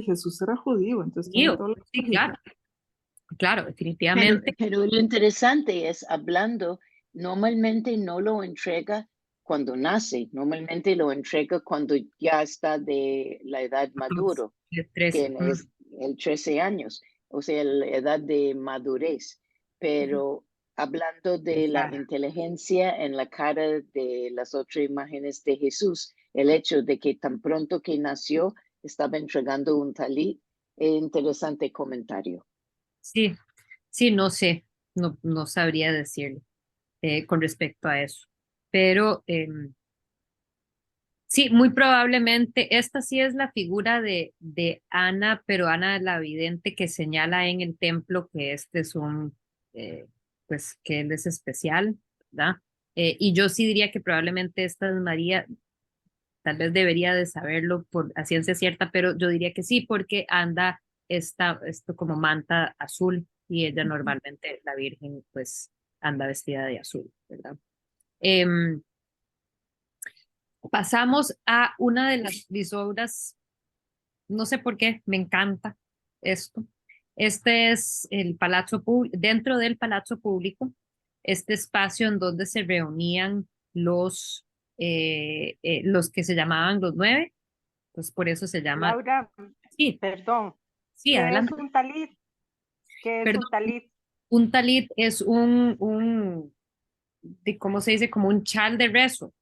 Speaker 2: Jesús era judío, entonces tiene
Speaker 1: judío.
Speaker 2: toda la
Speaker 1: Sí,
Speaker 2: lógica.
Speaker 1: claro,
Speaker 3: Pero,
Speaker 1: definitivamente.
Speaker 3: pero lo interesante es, hablando, normalmente no lo entrega cuando nace, normalmente lo entrega cuando ya está de la edad maduro,
Speaker 1: De
Speaker 3: que
Speaker 1: 13.
Speaker 3: es el 13 años, o sea, la edad de madurez.
Speaker 2: Ujú.
Speaker 3: Pero hablando de la
Speaker 1: Esa-
Speaker 3: inteligencia en la cara de las otras imágenes de Jesús, el hecho de que tan pronto que nació estaba entregando un talit, interesante comentario.
Speaker 1: Sí, sí, no sé, no sabría decirle con respecto a eso. Pero sí, muy probablemente esta sí es la figura de Ana, pero Ana la vidente que señala en el templo que este es pues que él es especial, ¿verdad? Y yo sí diría que probablemente esta es María, tal vez debería de saberlo por a ciencia cierta, pero yo diría que sí, porque anda esto como manta azul y ella
Speaker 2: Ujú.
Speaker 1: normalmente, la Virgen, pues anda vestida de azul, ¿verdad? Em, Pasamos a una de mis obras, no sé por qué, me encanta esto. Este es el Palazzo Público, dentro del Palazzo Público, este espacio en donde se reunían los que se llamaban los nueve, pues por eso se llama,
Speaker 4: Laura,
Speaker 1: sí,
Speaker 4: perdón,
Speaker 1: sí,
Speaker 4: ¿qué es
Speaker 1: adelante.
Speaker 4: un talit? ¿Qué es
Speaker 1: Perdón,
Speaker 4: un talit?
Speaker 1: un talit es ¿cómo se dice? Como un chal de rezo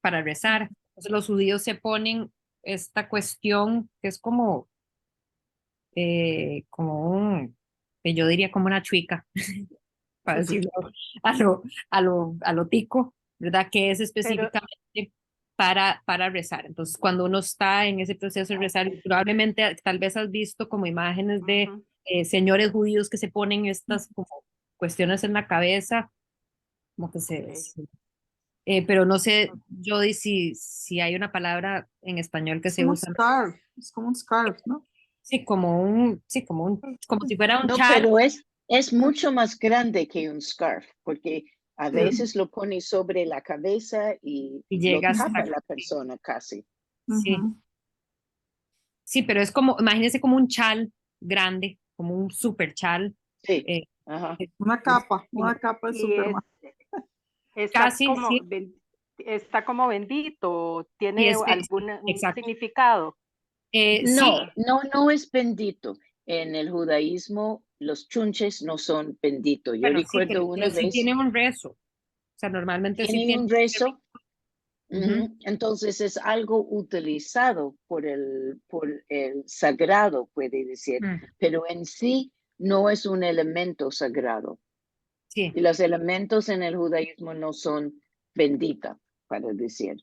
Speaker 1: para rezar. Entonces los judíos se ponen esta cuestión que es que yo diría como una chuica, para decirlo a lo tico, ¿verdad? Que es
Speaker 4: Pero,
Speaker 1: específicamente para rezar. Entonces, cuando uno está en ese proceso de rezar, probablemente tal vez has visto como imágenes de
Speaker 4: ujú,
Speaker 1: señores judíos que se ponen estas como cuestiones en la cabeza, como que
Speaker 4: ok,
Speaker 1: pero no sé, Jody, si hay una palabra en español que
Speaker 2: Es
Speaker 1: se
Speaker 2: como un
Speaker 1: usa,
Speaker 2: scarf, es como un scarf, ¿no?
Speaker 1: sí, como si fuera un
Speaker 3: No,
Speaker 1: chal
Speaker 3: pero es mucho más grande que un scarf, porque a
Speaker 2: Sí.
Speaker 3: veces lo pone sobre la cabeza y
Speaker 1: y
Speaker 3: lo
Speaker 1: llega hasta
Speaker 3: tapa
Speaker 1: acá.
Speaker 3: la persona casi.
Speaker 1: Sí,
Speaker 2: Ujú.
Speaker 1: sí, pero es como, imagínese como un chal grande, como un super chal,
Speaker 3: Sí,
Speaker 1: eh,
Speaker 3: ajá.
Speaker 1: eh,
Speaker 2: Una capa de
Speaker 4: y es,
Speaker 2: Superman.
Speaker 4: está
Speaker 1: casi,
Speaker 4: como,
Speaker 1: sí,
Speaker 4: está como bendito,
Speaker 1: Y
Speaker 4: tiene algún un
Speaker 1: exacto.
Speaker 4: significado.
Speaker 1: Sí,
Speaker 3: No es bendito. En el judaísmo, los chunches no son benditos. Yo
Speaker 1: bueno, sí,
Speaker 3: recuerdo una
Speaker 1: pero sí
Speaker 3: vez,
Speaker 1: tiene un rezo. O sea, normalmente sí
Speaker 3: tienen
Speaker 1: tiene.
Speaker 3: un rezo.
Speaker 1: Ujú,
Speaker 3: Entonces es algo utilizado por el sagrado, puede decir,
Speaker 1: mm,
Speaker 3: pero en sí no es un elemento sagrado.
Speaker 1: sí,
Speaker 3: Y los elementos en el judaísmo no son benditas, para decir,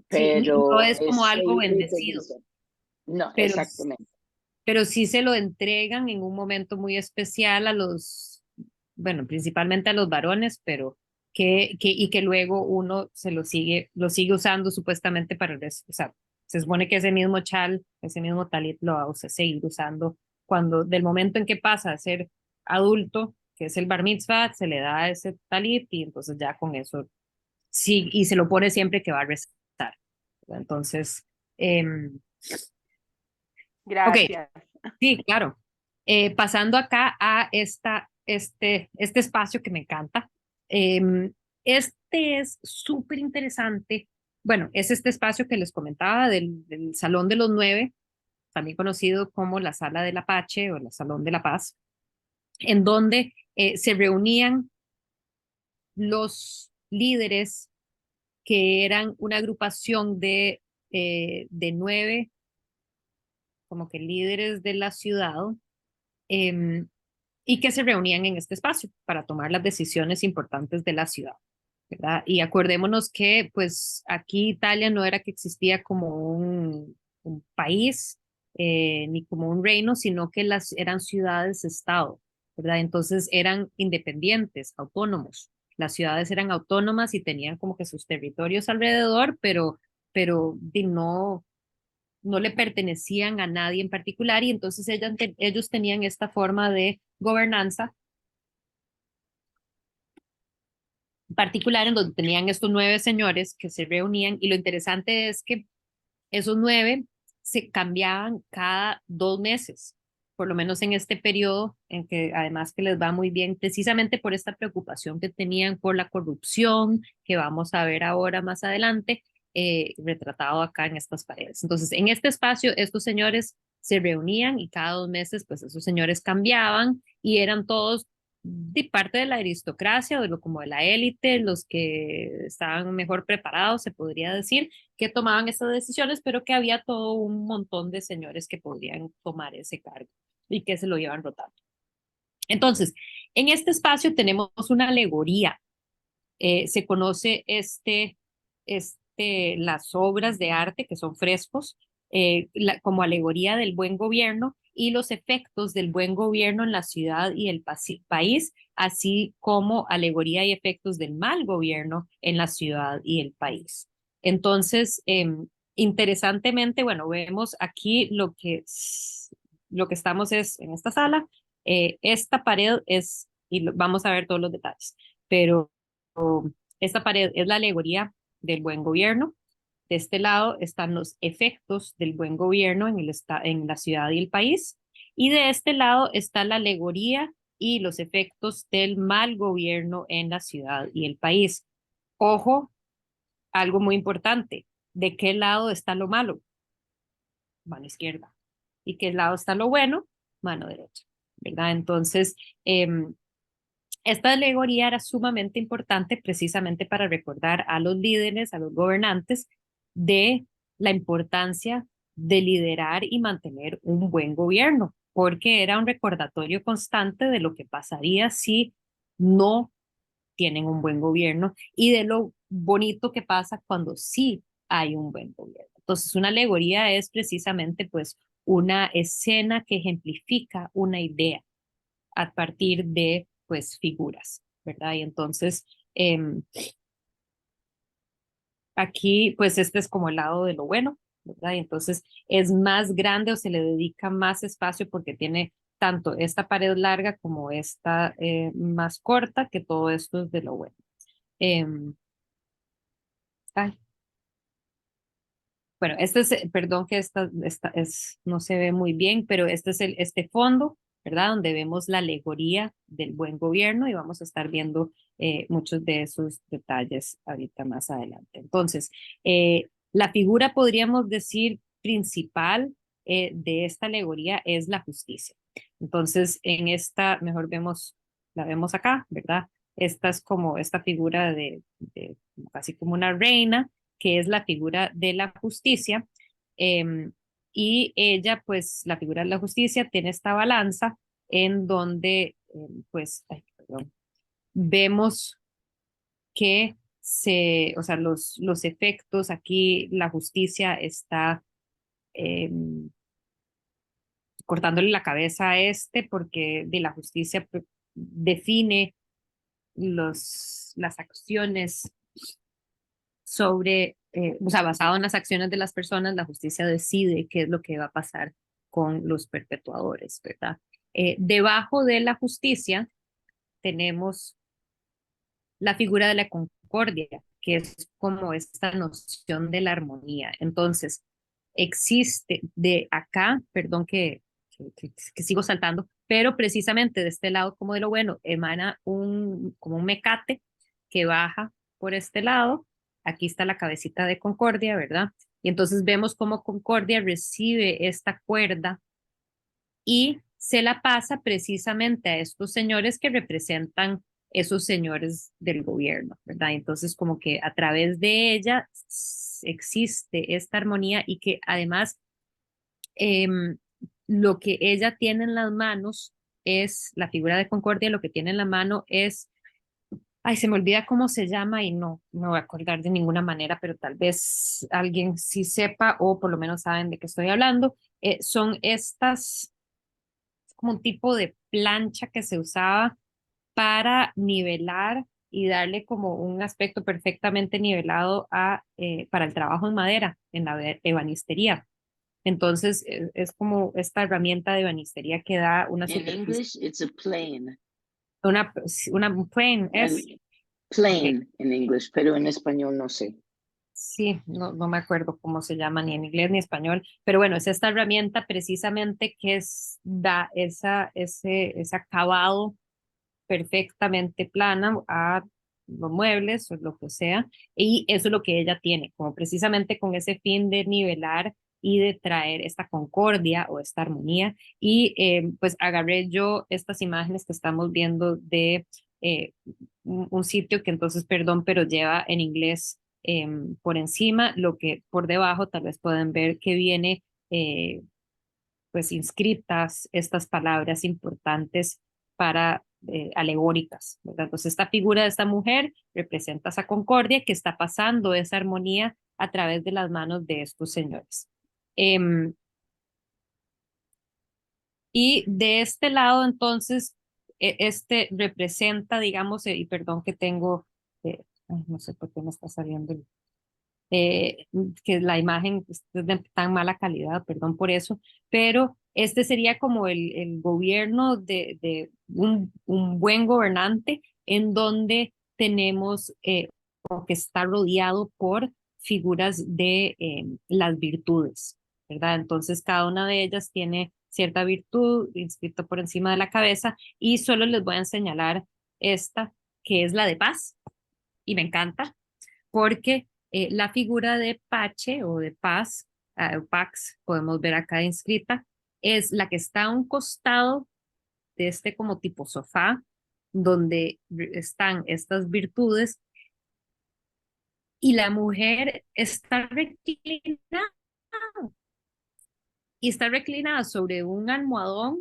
Speaker 1: sí, no
Speaker 3: pero
Speaker 1: es como
Speaker 3: se
Speaker 1: algo bendecido,
Speaker 3: utiliza. No,
Speaker 1: pero,
Speaker 3: exactamente.
Speaker 1: pero sí se lo entregan en un momento muy especial a los, bueno, principalmente a los varones, pero y que luego uno lo sigue usando supuestamente para el resto. O sea, se supone que ese mismo chal, ese mismo talit lo va a seguir usando cuando, del momento en que pasa a ser adulto, que es el bar mitzvah, se le da ese talit y entonces ya con eso, sí, y se lo pone siempre que va a rezar. Entonces, ok,
Speaker 4: Gracias.
Speaker 1: sí, claro. Pasando acá a este espacio que me encanta. Este es súper interesante. Bueno, es este espacio que les comentaba del Salón de los Nueve, también conocido como la Sala del Apache o el Salón de la Paz, en donde se reunían los líderes que eran una agrupación de nueve, como que líderes de la ciudad, em, y que se reunían en este espacio para tomar las decisiones importantes de la ciudad, ¿verdad? Y acordémonos que pues aquí Italia no era que existía como un país ni como un reino, sino que eran ciudades-estado, ¿verdad? Entonces eran independientes, autónomos. Las ciudades eran autónomas y tenían como que sus territorios alrededor, pero no le pertenecían a nadie en particular y entonces ellos tenían esta forma de gobernanza particular en donde tenían estos nueve señores que se reunían y lo interesante es que esos nueve se cambiaban cada 2 meses, por lo menos en este periodo en que además que les va muy bien, precisamente por esta preocupación que tenían por la corrupción, que vamos a ver ahora más adelante, retratado acá en estas paredes. Entonces, en este espacio, estos señores se reunían y cada 2 meses, pues esos señores cambiaban y eran todos de parte de la aristocracia o de lo como de la élite, los que estaban mejor preparados, se podría decir, que tomaban esas decisiones, pero que había todo un montón de señores que podrían tomar ese cargo y que se lo llevan rotando. Entonces, en este espacio tenemos una alegoría. Se conoce las obras de arte, que son frescos, como alegoría del buen gobierno y los efectos del buen gobierno en la ciudad y el país, así como alegoría y efectos del mal gobierno en la ciudad y el país. Entonces, interesantemente, bueno, vemos aquí lo que estamos es en esta sala. Esta pared es, y vamos a ver todos los detalles, pero esta pared es la alegoría del buen gobierno. De este lado están los efectos del buen gobierno en la ciudad y el país. Y de este lado está la alegoría y los efectos del mal gobierno en la ciudad y el país. Ojo, algo muy importante. ¿De qué lado está lo malo? Mano izquierda. ¿Y qué lado está lo bueno? Mano derecha. ¿Verdad? Entonces, esta alegoría era sumamente importante precisamente para recordar a los líderes, a los gobernantes, de la importancia de liderar y mantener un buen gobierno, porque era un recordatorio constante de lo que pasaría si no tienen un buen gobierno y de lo bonito que pasa cuando sí hay un buen gobierno. Entonces, una alegoría es precisamente pues una escena que ejemplifica una idea a partir de pues figuras, ¿verdad? Y entonces aquí pues este es como el lado de lo bueno, ¿verdad? Y entonces es más grande o se le dedica más espacio porque tiene tanto esta pared larga como esta más corta, que todo esto es de lo bueno. Ay, bueno, perdón que esta es, no se ve muy bien, pero este es este fondo ¿verdad? Donde vemos la alegoría del buen gobierno y vamos a estar viendo muchos de esos detalles ahorita más adelante. Entonces, la figura, podríamos decir, principal de esta alegoría es la justicia. Entonces, en esta, mejor vemos, la vemos acá, ¿verdad? Esta es como esta figura de casi como una reina, que es la figura de la justicia. Y ella, pues, la figura de la justicia tiene esta balanza en donde, pues, ay, perdón, vemos que o sea, los efectos aquí, la justicia está cortándole la cabeza a este porque de la justicia define las acciones sobre, o sea, basado en las acciones de las personas, la justicia decide qué es lo que va a pasar con los perpetuadores, ¿verdad? Debajo de la justicia tenemos la figura de la concordia, que es como esta noción de la armonía. Entonces, existe de acá, perdón que sigo saltando, pero precisamente de este lado como de lo bueno, emana como un mecate que baja por este lado. Aquí está la cabecita de Concordia, ¿verdad? Y entonces vemos cómo Concordia recibe esta cuerda y se la pasa precisamente a estos señores que representan esos señores del gobierno, ¿verdad? Entonces, como que a través de ella existe esta armonía y que además lo que ella tiene en las manos es, la figura de Concordia, lo que tiene en la mano es, ay, se me olvida cómo se llama y no me voy a acordar de ninguna manera, pero tal vez alguien sí sepa o por lo menos saben de qué estoy hablando. Son estas, como un tipo de plancha que se usaba para nivelar y darle como un aspecto perfectamente nivelado para el trabajo en madera, en la ebanistería. Entonces, es como esta herramienta de ebanistería que da una
Speaker 3: In
Speaker 1: superficie,
Speaker 3: English, it's a plane.
Speaker 1: una plane, es, ok,
Speaker 3: Plane en English, pero en español no sé.
Speaker 1: sí, no me acuerdo cómo se llama ni en inglés ni español, pero bueno, es esta herramienta precisamente que da ese acabado perfectamente plana a los muebles o lo que sea, y eso es lo que ella tiene, como precisamente con ese fin de nivelar y de traer esta concordia o esta armonía. Y pues agarré yo estas imágenes que estamos viendo de un sitio que entonces, perdón, pero lleva en inglés por encima, lo que por debajo tal vez pueden ver que viene pues inscritas estas palabras importantes para alegóricas, ¿verdad? Entonces esta figura de esta mujer representa esa concordia que está pasando esa armonía a través de las manos de estos señores. Y de este lado, entonces, este representa, digamos, y perdón que tengo, ay, no sé por qué me está saliendo eh, que la imagen es de tan mala calidad, perdón por eso, pero este sería como el gobierno de un buen gobernante en donde tenemos o que está rodeado por figuras de las virtudes, ¿verdad? Entonces cada una de ellas tiene cierta virtud inscrita por encima de la cabeza y solo les voy a señalar esta que es la de paz y me encanta porque la figura de Pache o de Paz, Pax, podemos ver acá inscrita, es la que está a un costado de este como tipo sofá, donde están estas virtudes, y la mujer está reclinada, y está reclinada sobre un almohadón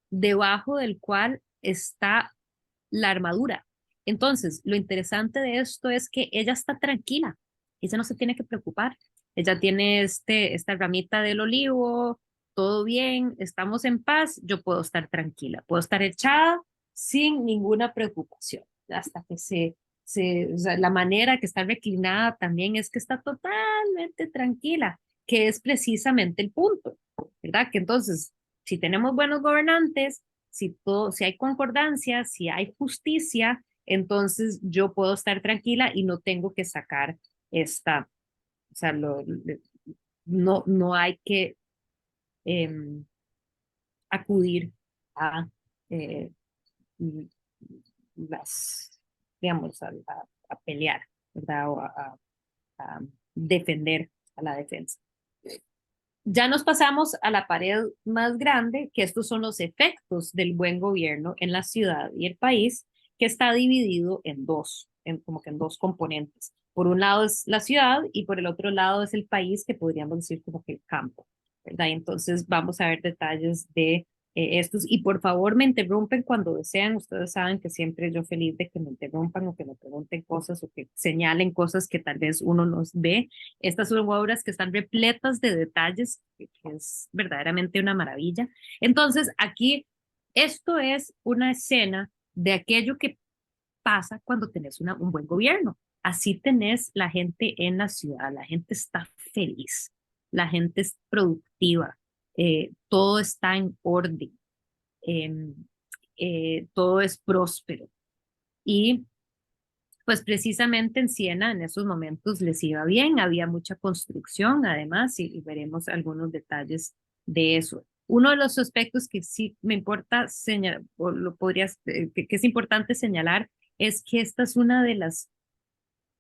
Speaker 1: debajo del cual está la armadura. Entonces, lo interesante de esto es que ella está tranquila, ella no se tiene que preocupar. Ella tiene esta ramita del olivo, todo bien, estamos en paz, yo puedo estar tranquila, puedo estar echada sin ninguna preocupación, hasta que o sea, la manera que está reclinada también es que está totalmente tranquila, que es precisamente el punto, ¿verdad? Que entonces, si tenemos buenos gobernantes, si hay concordancia, si hay justicia, entonces yo puedo estar tranquila y no tengo que sacar o sea, no hay que eh, acudir a eh, mm, las, digamos, a pelear, ¿verdad? O a defender a la defensa. Ya nos pasamos a la pared más grande, que estos son los efectos del buen gobierno en la ciudad y el país, que está dividido en dos, como que en dos componentes. Por un lado es la ciudad y por el otro lado es el país, que podríamos decir como que el campo, ¿verdad? Y entonces vamos a ver detalles de estos. Y por favor me interrumpen cuando desean. Ustedes saben que siempre yo feliz de que me interrumpan o que me pregunten cosas o que señalen cosas que tal vez uno nos ve. Estas son obras que están repletas de detalles, que es verdaderamente una maravilla. Entonces, aquí, esto es una escena de aquello que pasa cuando tenés un buen gobierno. Así tenés la gente en la ciudad, la gente está feliz, la gente es productiva, todo está en orden, eh, todo es próspero. Y pues precisamente en Siena en esos momentos les iba bien, había mucha construcción además y veremos algunos detalles de eso. Uno de los aspectos que sí me importa señalar, o lo podrías, que es importante señalar, es que esta es una de las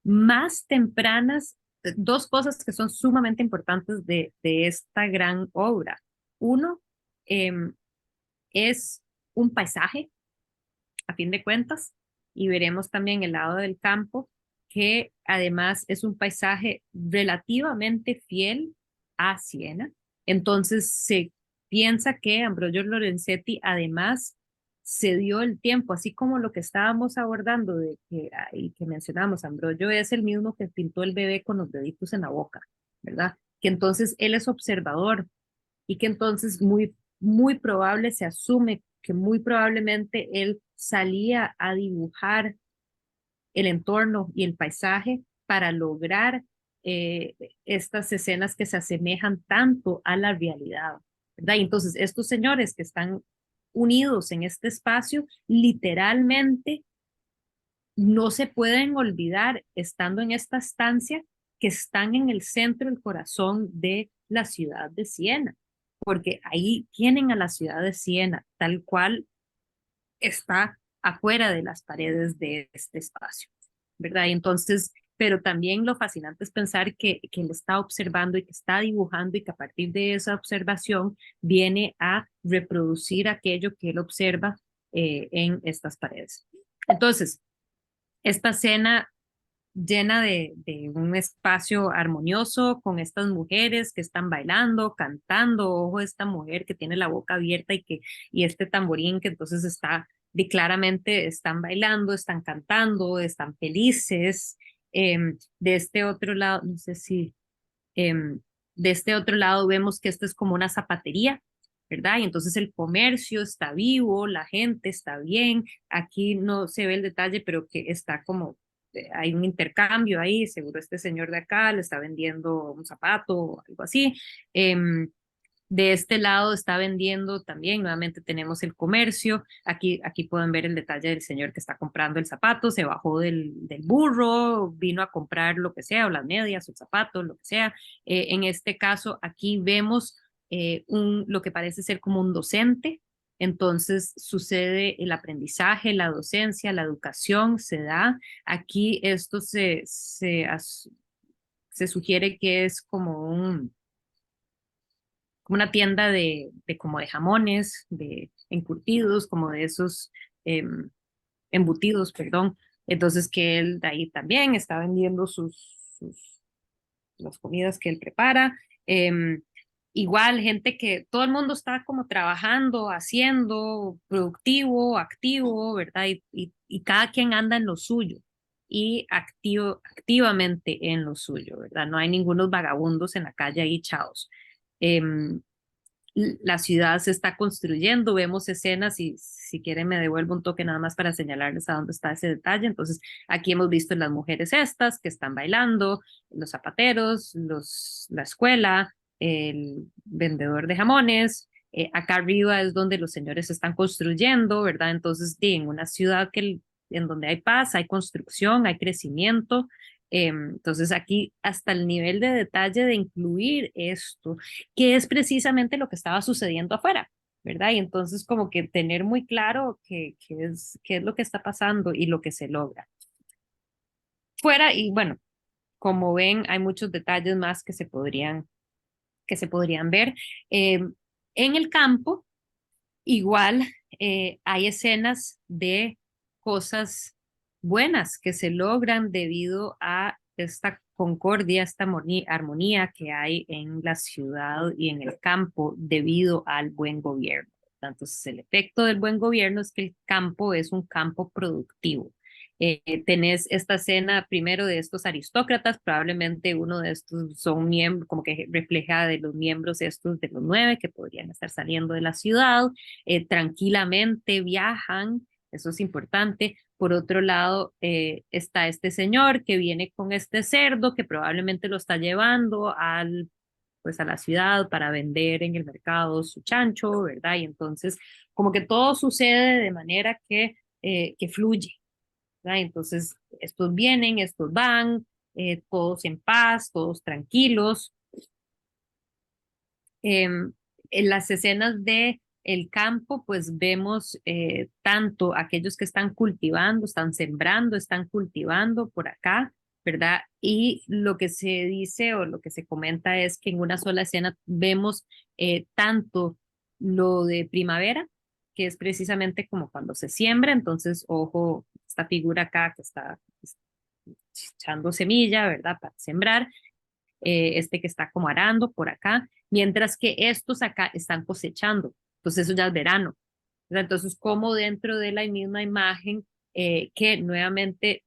Speaker 1: más tempranas, dos cosas que son sumamente importantes de esta gran obra. Uno, es un paisaje a fin de cuentas, y veremos también el lado del campo, que además es un paisaje relativamente fiel a Siena. Entonces se piensa que Ambrogio Lorenzetti además se dio el tiempo, así como lo que estábamos abordando de que, y que mencionamos, Ambrogio es el mismo que pintó el bebé con los deditos en la boca, ¿verdad? Que entonces él es observador y que entonces muy probable se asume que muy probablemente él salía a dibujar el entorno y el paisaje para lograr estas escenas que se asemejan tanto a la realidad, ¿verdad? Y entonces estos señores que están unidos en este espacio, literalmente no se pueden olvidar, estando en esta estancia, que están en el centro, el corazón de la ciudad de Siena, porque ahí tienen a la ciudad de Siena, tal cual está afuera de las paredes de este espacio, ¿verdad? Y entonces, pero también lo fascinante es pensar que él está observando y que está dibujando y que a partir de esa observación viene a reproducir aquello que él observa en estas paredes. Entonces, esta escena llena de un espacio armonioso con estas mujeres que están bailando, cantando, ojo, esta mujer que tiene la boca abierta y este tamborín que entonces está, y claramente están bailando, están cantando, están felices. De este otro lado, no sé si, de este otro lado vemos que esto es como una zapatería, ¿verdad? Y entonces el comercio está vivo, la gente está bien. Aquí no se ve el detalle, pero que está como, hay un intercambio ahí, seguro este señor de acá le está vendiendo un zapato o algo así. De este lado está vendiendo también, nuevamente tenemos el comercio, aquí pueden ver el detalle del señor que está comprando el zapato, se bajó del burro, vino a comprar lo que sea, o las medias, o el zapato, lo que sea. En este caso, aquí vemos lo que parece ser como un docente, entonces sucede el aprendizaje, la docencia, la educación se da. Aquí esto se sugiere que es como una tienda como de jamones, de encurtidos, como de esos embutidos, perdón. Entonces que él de ahí también está vendiendo las comidas que él prepara. Igual gente que todo el mundo está como trabajando, haciendo, productivo, activo, ¿verdad? Y cada quien anda en lo suyo y activamente en lo suyo, ¿verdad? No hay ningunos vagabundos en la calle ahí echados. La ciudad se está construyendo, vemos escenas y si quieren me devuelvo un toque nada más para señalarles a dónde está ese detalle. Entonces aquí hemos visto las mujeres estas que están bailando, los zapateros, la escuela, el vendedor de jamones. Acá arriba es donde los señores están construyendo, ¿verdad? Entonces, en una ciudad en donde hay paz, hay construcción, hay crecimiento. Entonces aquí hasta el nivel de detalle de incluir esto, que es precisamente lo que estaba sucediendo afuera. ¿verdad? Y entonces como que tener muy claro qué es lo que está pasando y lo que se logra. Fuera, y bueno, como ven, hay muchos detalles más que se podrían ver. En el campo, igual hay escenas de cosas buenas que se logran debido a esta concordia, esta armonía que hay en la ciudad y en el campo debido al buen gobierno. Entonces, el efecto del buen gobierno es que el campo es un campo productivo. Tenés esta escena primero de estos aristócratas, probablemente uno de estos son miembros, como que refleja de los miembros estos de los 9 que podrían estar saliendo de la ciudad, tranquilamente viajan, eso es importante. Por otro lado, está este señor que viene con este cerdo que probablemente lo está llevando pues a la ciudad para vender en el mercado su chancho, ¿verdad? Y entonces, como que todo sucede de manera que fluye, ¿verdad? Entonces, estos vienen, estos van, todos en paz, todos tranquilos. En las escenas de el campo, pues vemos tanto aquellos que están cultivando, están sembrando, están cultivando por acá, ¿verdad? Y lo que se dice o lo que se comenta es que en una sola escena vemos tanto lo de primavera, que es precisamente como cuando se siembra, entonces, ojo, esta figura acá que está echando semilla, ¿verdad? Para sembrar, este que está como arando por acá, mientras que estos acá están cosechando. Entonces eso ya es verano. Entonces, como dentro de la misma imagen, que nuevamente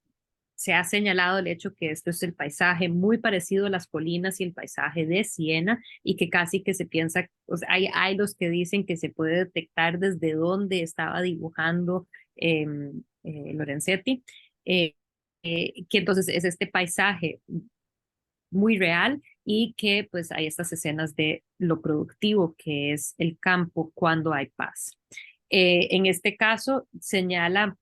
Speaker 1: se ha señalado el hecho que esto es el paisaje muy parecido a las colinas y el paisaje de Siena, y que casi que se piensa, o sea, hay los que dicen que se puede detectar desde dónde estaba dibujando Lorenzetti, que entonces es este paisaje muy real y que pues hay estas escenas de lo productivo que es el campo cuando hay paz. En este caso señala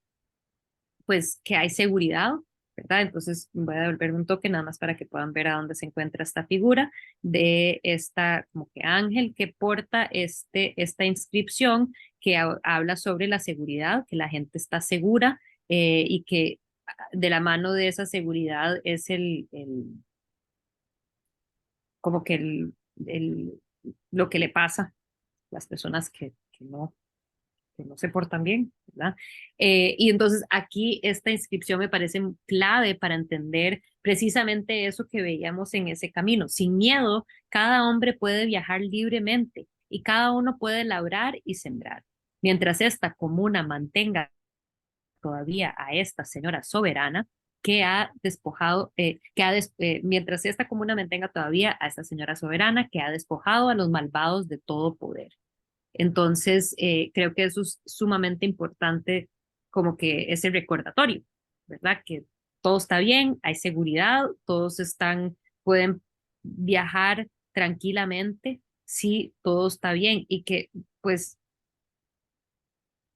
Speaker 1: pues que hay seguridad, ¿verdad? Entonces voy a devolver un toque nada más para que puedan ver a dónde se encuentra esta figura de esta como que ángel que porta esta inscripción que habla sobre la seguridad, que la gente está segura, y que de la mano de esa seguridad es como que lo que le pasa a las personas que no se portan bien, ¿verdad? Y entonces aquí esta inscripción me parece clave para entender precisamente eso que veíamos en ese camino. Sin miedo, cada hombre puede viajar libremente y cada uno puede labrar y sembrar. Mientras esta comuna mantenga todavía a esta señora soberana que ha despojado, mientras esta comuna mantenga todavía a esta señora soberana que ha despojado a los malvados de todo poder. Entonces, creo que eso es sumamente importante, como que ese recordatorio, ¿verdad? Que todo está bien, hay seguridad, todos pueden viajar tranquilamente, sí, todo está bien y que pues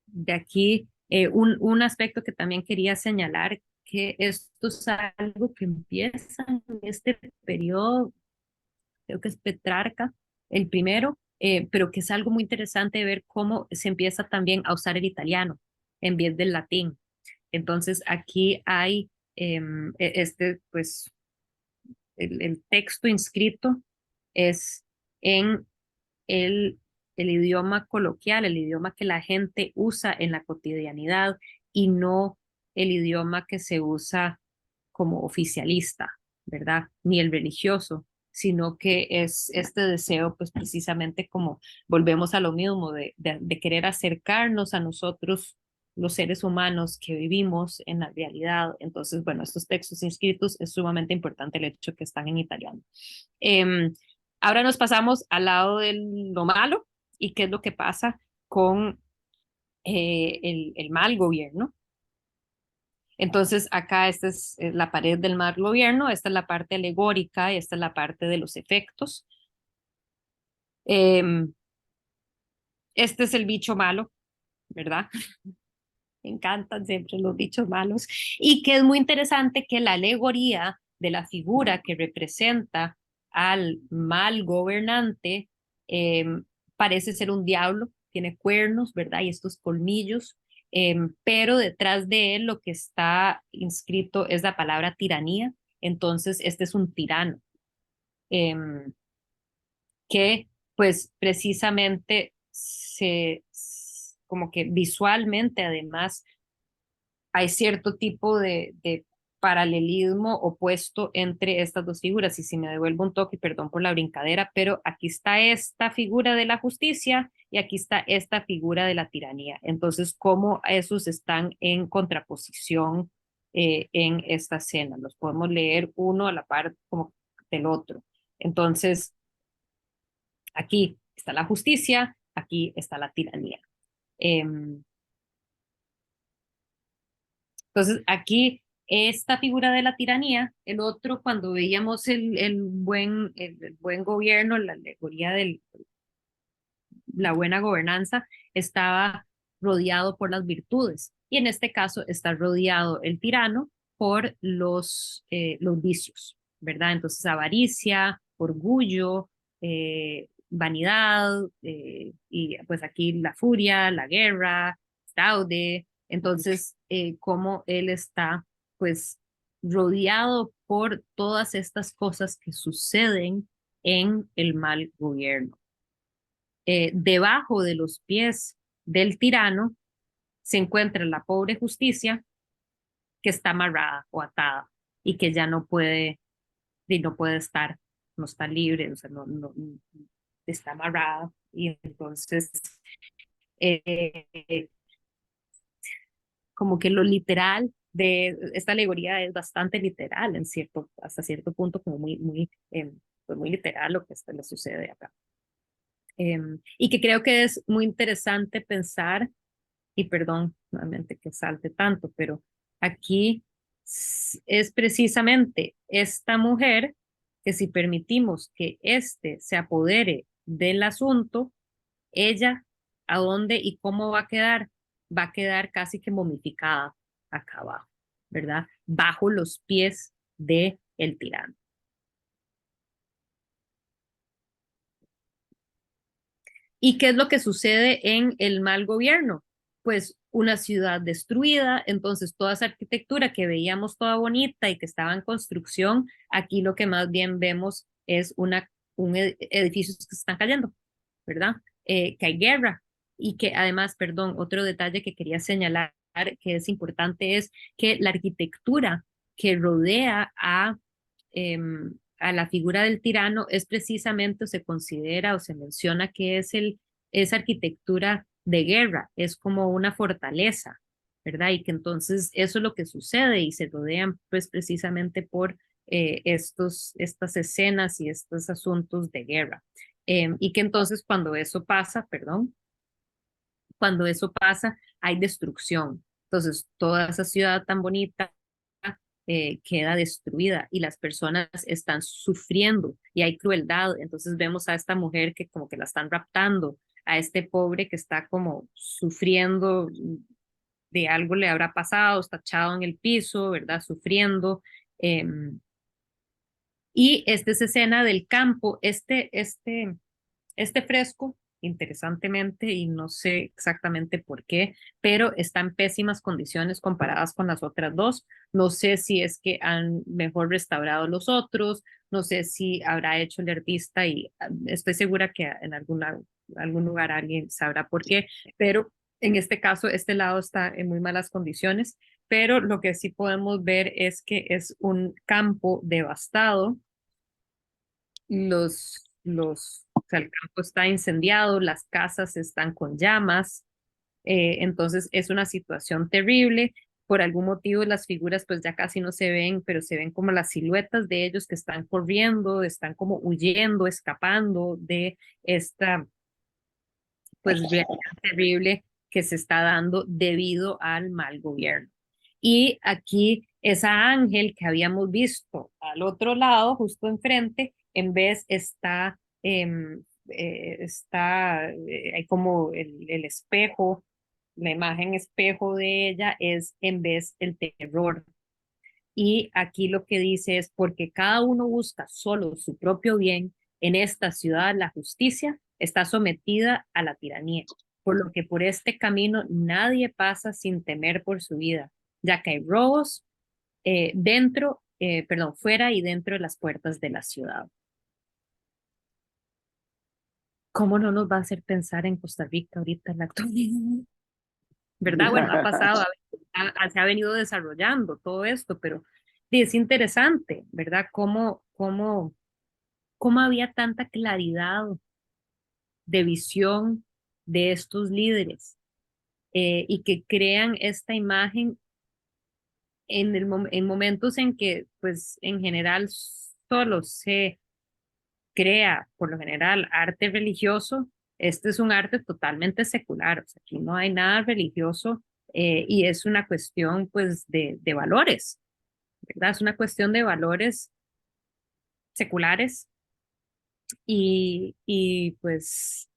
Speaker 1: de aquí un aspecto que también quería señalar, que esto es algo que empieza en este periodo, creo que es Petrarca, el primero, pero que es algo muy interesante ver cómo se empieza también a usar el italiano en vez del latín. Entonces aquí hay pues, el texto inscrito es en el, el idioma coloquial, el idioma que la gente usa en la cotidianidad y no el idioma que se usa como oficialista, ¿verdad? Ni el religioso, sino que es este deseo, pues precisamente como volvemos a lo mismo, de querer acercarnos a nosotros, los seres humanos que vivimos en la realidad. Entonces, bueno, estos textos inscritos es sumamente importante el hecho que están en italiano. Eh, Ahora nos pasamos al lado de lo malo y qué es lo que pasa con el mal gobierno. Entonces, acá esta es la pared del mal gobierno, esta es la parte alegórica y esta es la parte de los efectos. Este es el bicho malo, ¿verdad? Me encantan siempre los bichos malos. Y que es muy interesante que la alegoría de la figura que representa al mal gobernante parece ser un diablo, tiene cuernos, ¿verdad? Y estos colmillos, pero detrás de él lo que está inscrito es la palabra tiranía. Entonces, este es un tirano que pues precisamente como que visualmente además hay cierto tipo de paralelismo opuesto entre estas dos figuras. Y si me devuelvo un toque, perdón por la brincadera, pero aquí está esta figura de la justicia y aquí está esta figura de la tiranía. Entonces, cómo esos están en contraposición en esta escena. Los podemos leer uno a la par como del otro. Entonces, aquí está la justicia, aquí está la tiranía. Entonces, aquí esta figura de la tiranía, el otro, cuando veíamos el buen gobierno, la alegoría de la buena gobernanza, estaba rodeado por las virtudes. Y en este caso está rodeado el tirano por los vicios, ¿verdad? Entonces, avaricia, orgullo, vanidad, y pues aquí la furia, la guerra, fraude. Entonces, cómo él está pues rodeado por todas estas cosas que suceden en el mal gobierno. Debajo de los pies del tirano se encuentra la pobre justicia que está amarrada o atada y que ya no puede, y no puede estar, no está libre, o sea, no está amarrada. Y entonces, eh, como que lo literal de esta alegoría es bastante literal hasta cierto punto, como pues muy literal lo que le sucede acá. Y que creo que es muy interesante pensar, y perdón nuevamente que salte tanto, pero aquí es precisamente esta mujer que si permitimos que éste se apodere del asunto, ella a dónde y cómo va a quedar casi que momificada acá abajo, ¿verdad? Bajo los pies de el tirano. ¿Y qué es lo que sucede en el mal gobierno? Pues una ciudad destruida, entonces toda esa arquitectura que veíamos toda bonita y que estaba en construcción, aquí lo que más bien vemos es edificios que están cayendo, ¿verdad? Que hay guerra y que además, perdón, otro detalle que quería señalar que es importante es que la arquitectura que rodea a la figura del tirano es precisamente, o se considera o se menciona que es arquitectura de guerra, es como una fortaleza, ¿verdad? Y que entonces eso es lo que sucede y se rodean pues precisamente por estas escenas y estos asuntos de guerra. Y que entonces cuando eso pasa, perdón, cuando eso pasa, hay destrucción. Entonces, toda esa ciudad tan bonita queda destruida y las personas están sufriendo y hay crueldad. Entonces vemos a esta mujer que como que la están raptando, a este pobre que está como sufriendo de algo le habrá pasado, está echado en el piso, ¿verdad? Sufriendo. Y esta es escena del campo, este fresco, interesantemente, y no sé exactamente por qué, pero está en pésimas condiciones comparadas con las otras dos. No sé si es que han mejor restaurado los otros, no sé si habrá hecho el artista y estoy segura que en algún lugar alguien sabrá por qué, pero en este caso este lado está en muy malas condiciones, pero lo que sí podemos ver es que es un campo devastado. O sea, el campo está incendiado, las casas están con llamas, entonces es una situación terrible. Por algún motivo las figuras pues ya casi no se ven, pero se ven como las siluetas de ellos que están corriendo, están como huyendo, escapando de esta pues realidad terrible que se está dando debido al mal gobierno. Y aquí esa ángel que habíamos visto al otro lado, justo enfrente, en vez hay como el espejo, la imagen espejo de ella es en vez el terror. Y aquí lo que dice es, porque cada uno busca solo su propio bien, en esta ciudad la justicia está sometida a la tiranía, por lo que por este camino nadie pasa sin temer por su vida, ya que hay robos fuera y dentro de las puertas de la ciudad. ¿Cómo no nos va a hacer pensar en Costa Rica ahorita en la actualidad? ¿Verdad? Bueno, ha pasado, se ha venido desarrollando todo esto, pero sí, es interesante, ¿verdad? Cómo había tanta claridad de visión de estos líderes y que crean esta imagen en momentos en que, pues, en general solo se crea, por lo general, arte religioso. Este es un arte totalmente secular, o sea, aquí no hay nada religioso y es una cuestión, pues, de valores, ¿verdad? Es una cuestión de valores seculares y pues,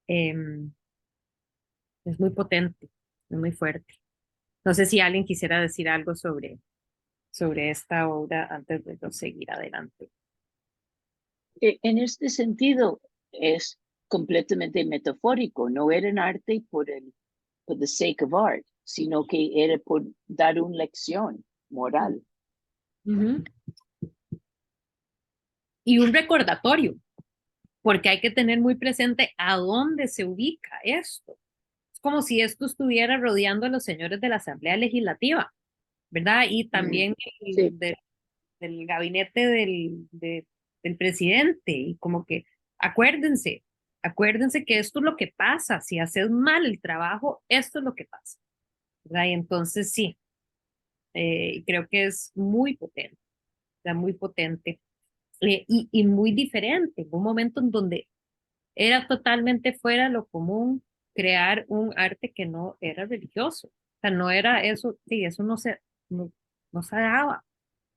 Speaker 1: em, es muy potente, es muy fuerte. No sé si alguien quisiera decir algo sobre esta obra antes de yo seguir adelante.
Speaker 3: En este sentido, es completamente metafórico, no era un arte por the sake of art, sino que era por dar una lección moral.
Speaker 1: Ujú. Y un recordatorio, porque hay que tener muy presente a dónde se ubica esto. Es como si esto estuviera rodeando a los señores de la Asamblea Legislativa, ¿verdad? Y también
Speaker 3: Sí.
Speaker 1: del gabinete del presidente, y como que acuérdense que esto es lo que pasa, si haces mal el trabajo, esto es lo que pasa, ¿verdad? Y entonces sí, creo que es muy potente, ¿verdad? Muy potente y muy diferente, un momento en donde era totalmente fuera de lo común crear un arte que no era religioso, o sea, no era eso, sí, eso no se daba.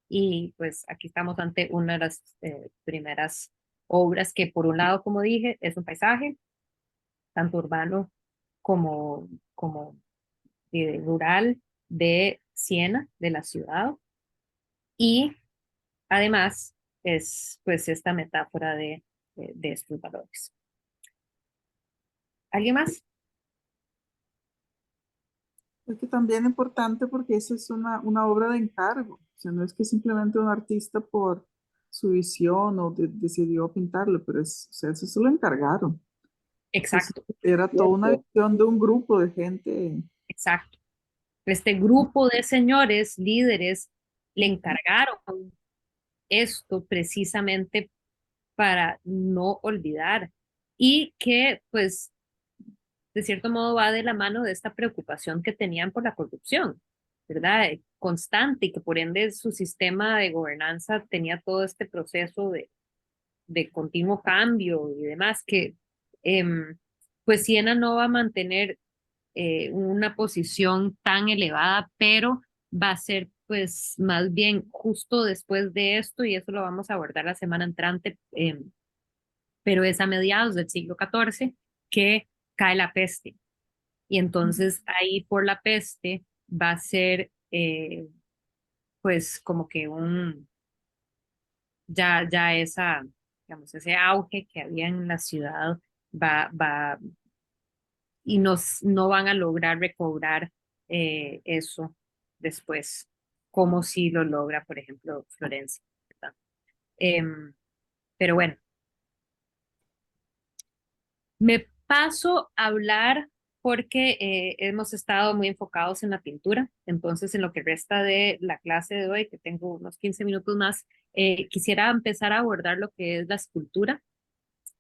Speaker 1: Y pues aquí estamos ante una de las primeras obras que por un lado, como dije, es un paisaje, tanto urbano como rural de Siena, de la ciudad, y además es pues esta metáfora de estos valores. ¿Alguien más?
Speaker 2: Es que también es importante porque eso es una obra de encargo. O sea, no es que simplemente un artista por su visión o decidió pintarlo, pero o sea, eso se lo encargaron. Eso
Speaker 1: Exacto,
Speaker 2: era toda una
Speaker 3: Cierto.
Speaker 2: visión de un grupo de gente.
Speaker 1: exacto. Este grupo de señores líderes le encargaron esto precisamente para no olvidar y que pues de cierto modo va de la mano de esta preocupación que tenían por la corrupción, ¿verdad? Constante y que por ende su sistema de gobernanza tenía todo este proceso de continuo cambio y demás que pues Siena no va a mantener una posición tan elevada, pero va a ser pues más bien justo después de esto, y eso lo vamos a abordar la semana entrante, pero es a mediados del siglo XIV que cae la peste. Y entonces ahí por la peste va a ser pues como que ya esa, digamos, ese auge que había en la ciudad va y no van a lograr recobrar eso después, como si lo logra, por ejemplo, Florencia, ¿verdad? Pero bueno, me paso a hablar porque hemos estado muy enfocados en la pintura, entonces en lo que resta de la clase de hoy, que tengo unos 15 minutos más, quisiera empezar a abordar lo que es la escultura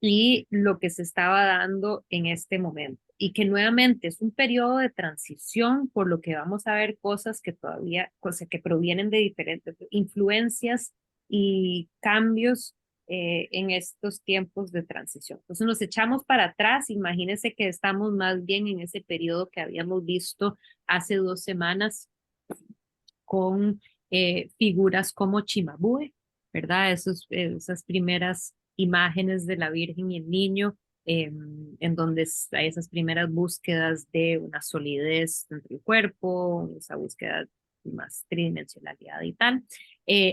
Speaker 1: y lo que se estaba dando en este momento. Y que nuevamente es un periodo de transición, por lo que vamos a ver cosas que todavía, cosas que provienen de diferentes influencias y cambios en estos tiempos de transición. Entonces nos echamos para atrás, imagínense que estamos más bien en ese periodo que habíamos visto hace 2 semanas con figuras como Chimabue, ¿verdad? Esas primeras imágenes de la Virgen y el Niño, en donde hay esas primeras búsquedas de una solidez entre el cuerpo, esa búsqueda de más tridimensionalidad y tal.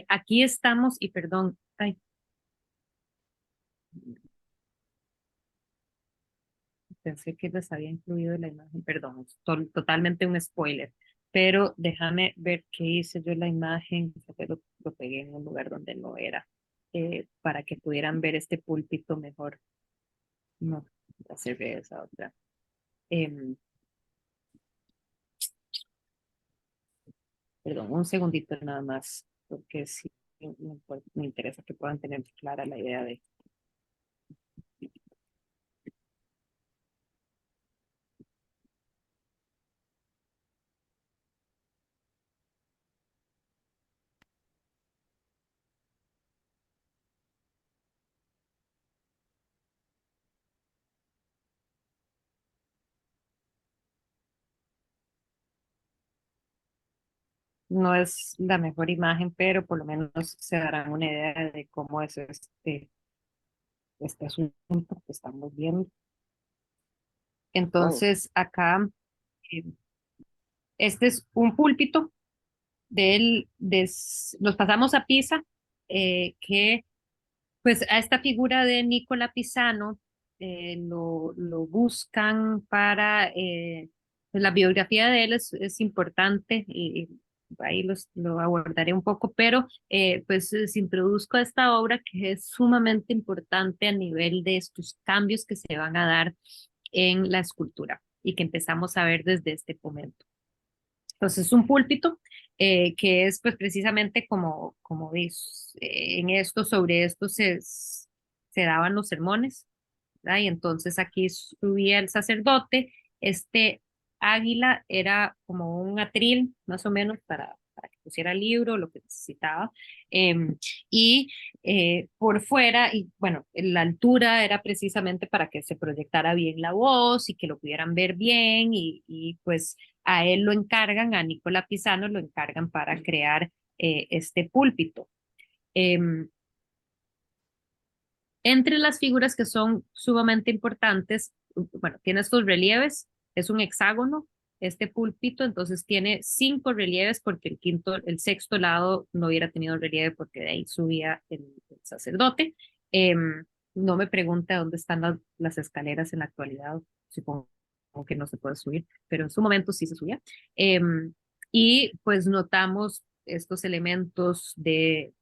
Speaker 1: Aquí estamos, y perdón, ay, pensé que les había incluido la imagen, perdón, es totalmente un spoiler, pero déjame ver qué hice yo en la imagen, que lo pegué en un lugar donde no era, para que pudieran ver este púlpito mejor. No, voy a hacer esa otra. Perdón, un segundito nada más, porque sí me interesa que puedan tener clara la idea de. No es la mejor imagen, pero por lo menos se darán una idea de cómo es este asunto que estamos viendo.
Speaker 3: Oh,
Speaker 1: Entonces, acá, eh, este es un púlpito nos pasamos a Pisa, que pues a esta figura de Nicola Pisano lo buscan para, pues, la biografía de él es importante y ahí lo abordaré un poco, pero pues se introduzco a esta obra que es sumamente importante a nivel de estos cambios que se van a dar en la escultura y que empezamos a ver desde este momento. Entonces, un púlpito que es pues precisamente como ves, en esto, sobre esto se daban los sermones, ¿verdad? Y entonces aquí subía el sacerdote, este águila era como un atril, más o menos, para que pusiera el libro, lo que necesitaba, em, y por fuera, y bueno, la altura era precisamente para que se proyectara bien la voz y que lo pudieran ver bien, y pues a él lo encargan, a Nicola Pisano lo encargan para crear este púlpito. Em, Entre las figuras que son sumamente importantes, bueno, tiene estos relieves, es un hexágono, este púlpito, entonces tiene 5 relieves porque el sexto lado no hubiera tenido relieve porque de ahí subía el sacerdote. No me pregunte dónde están las escaleras en la actualidad, supongo que no se puede subir, pero en su momento sí se subía. Y pues notamos estos elementos de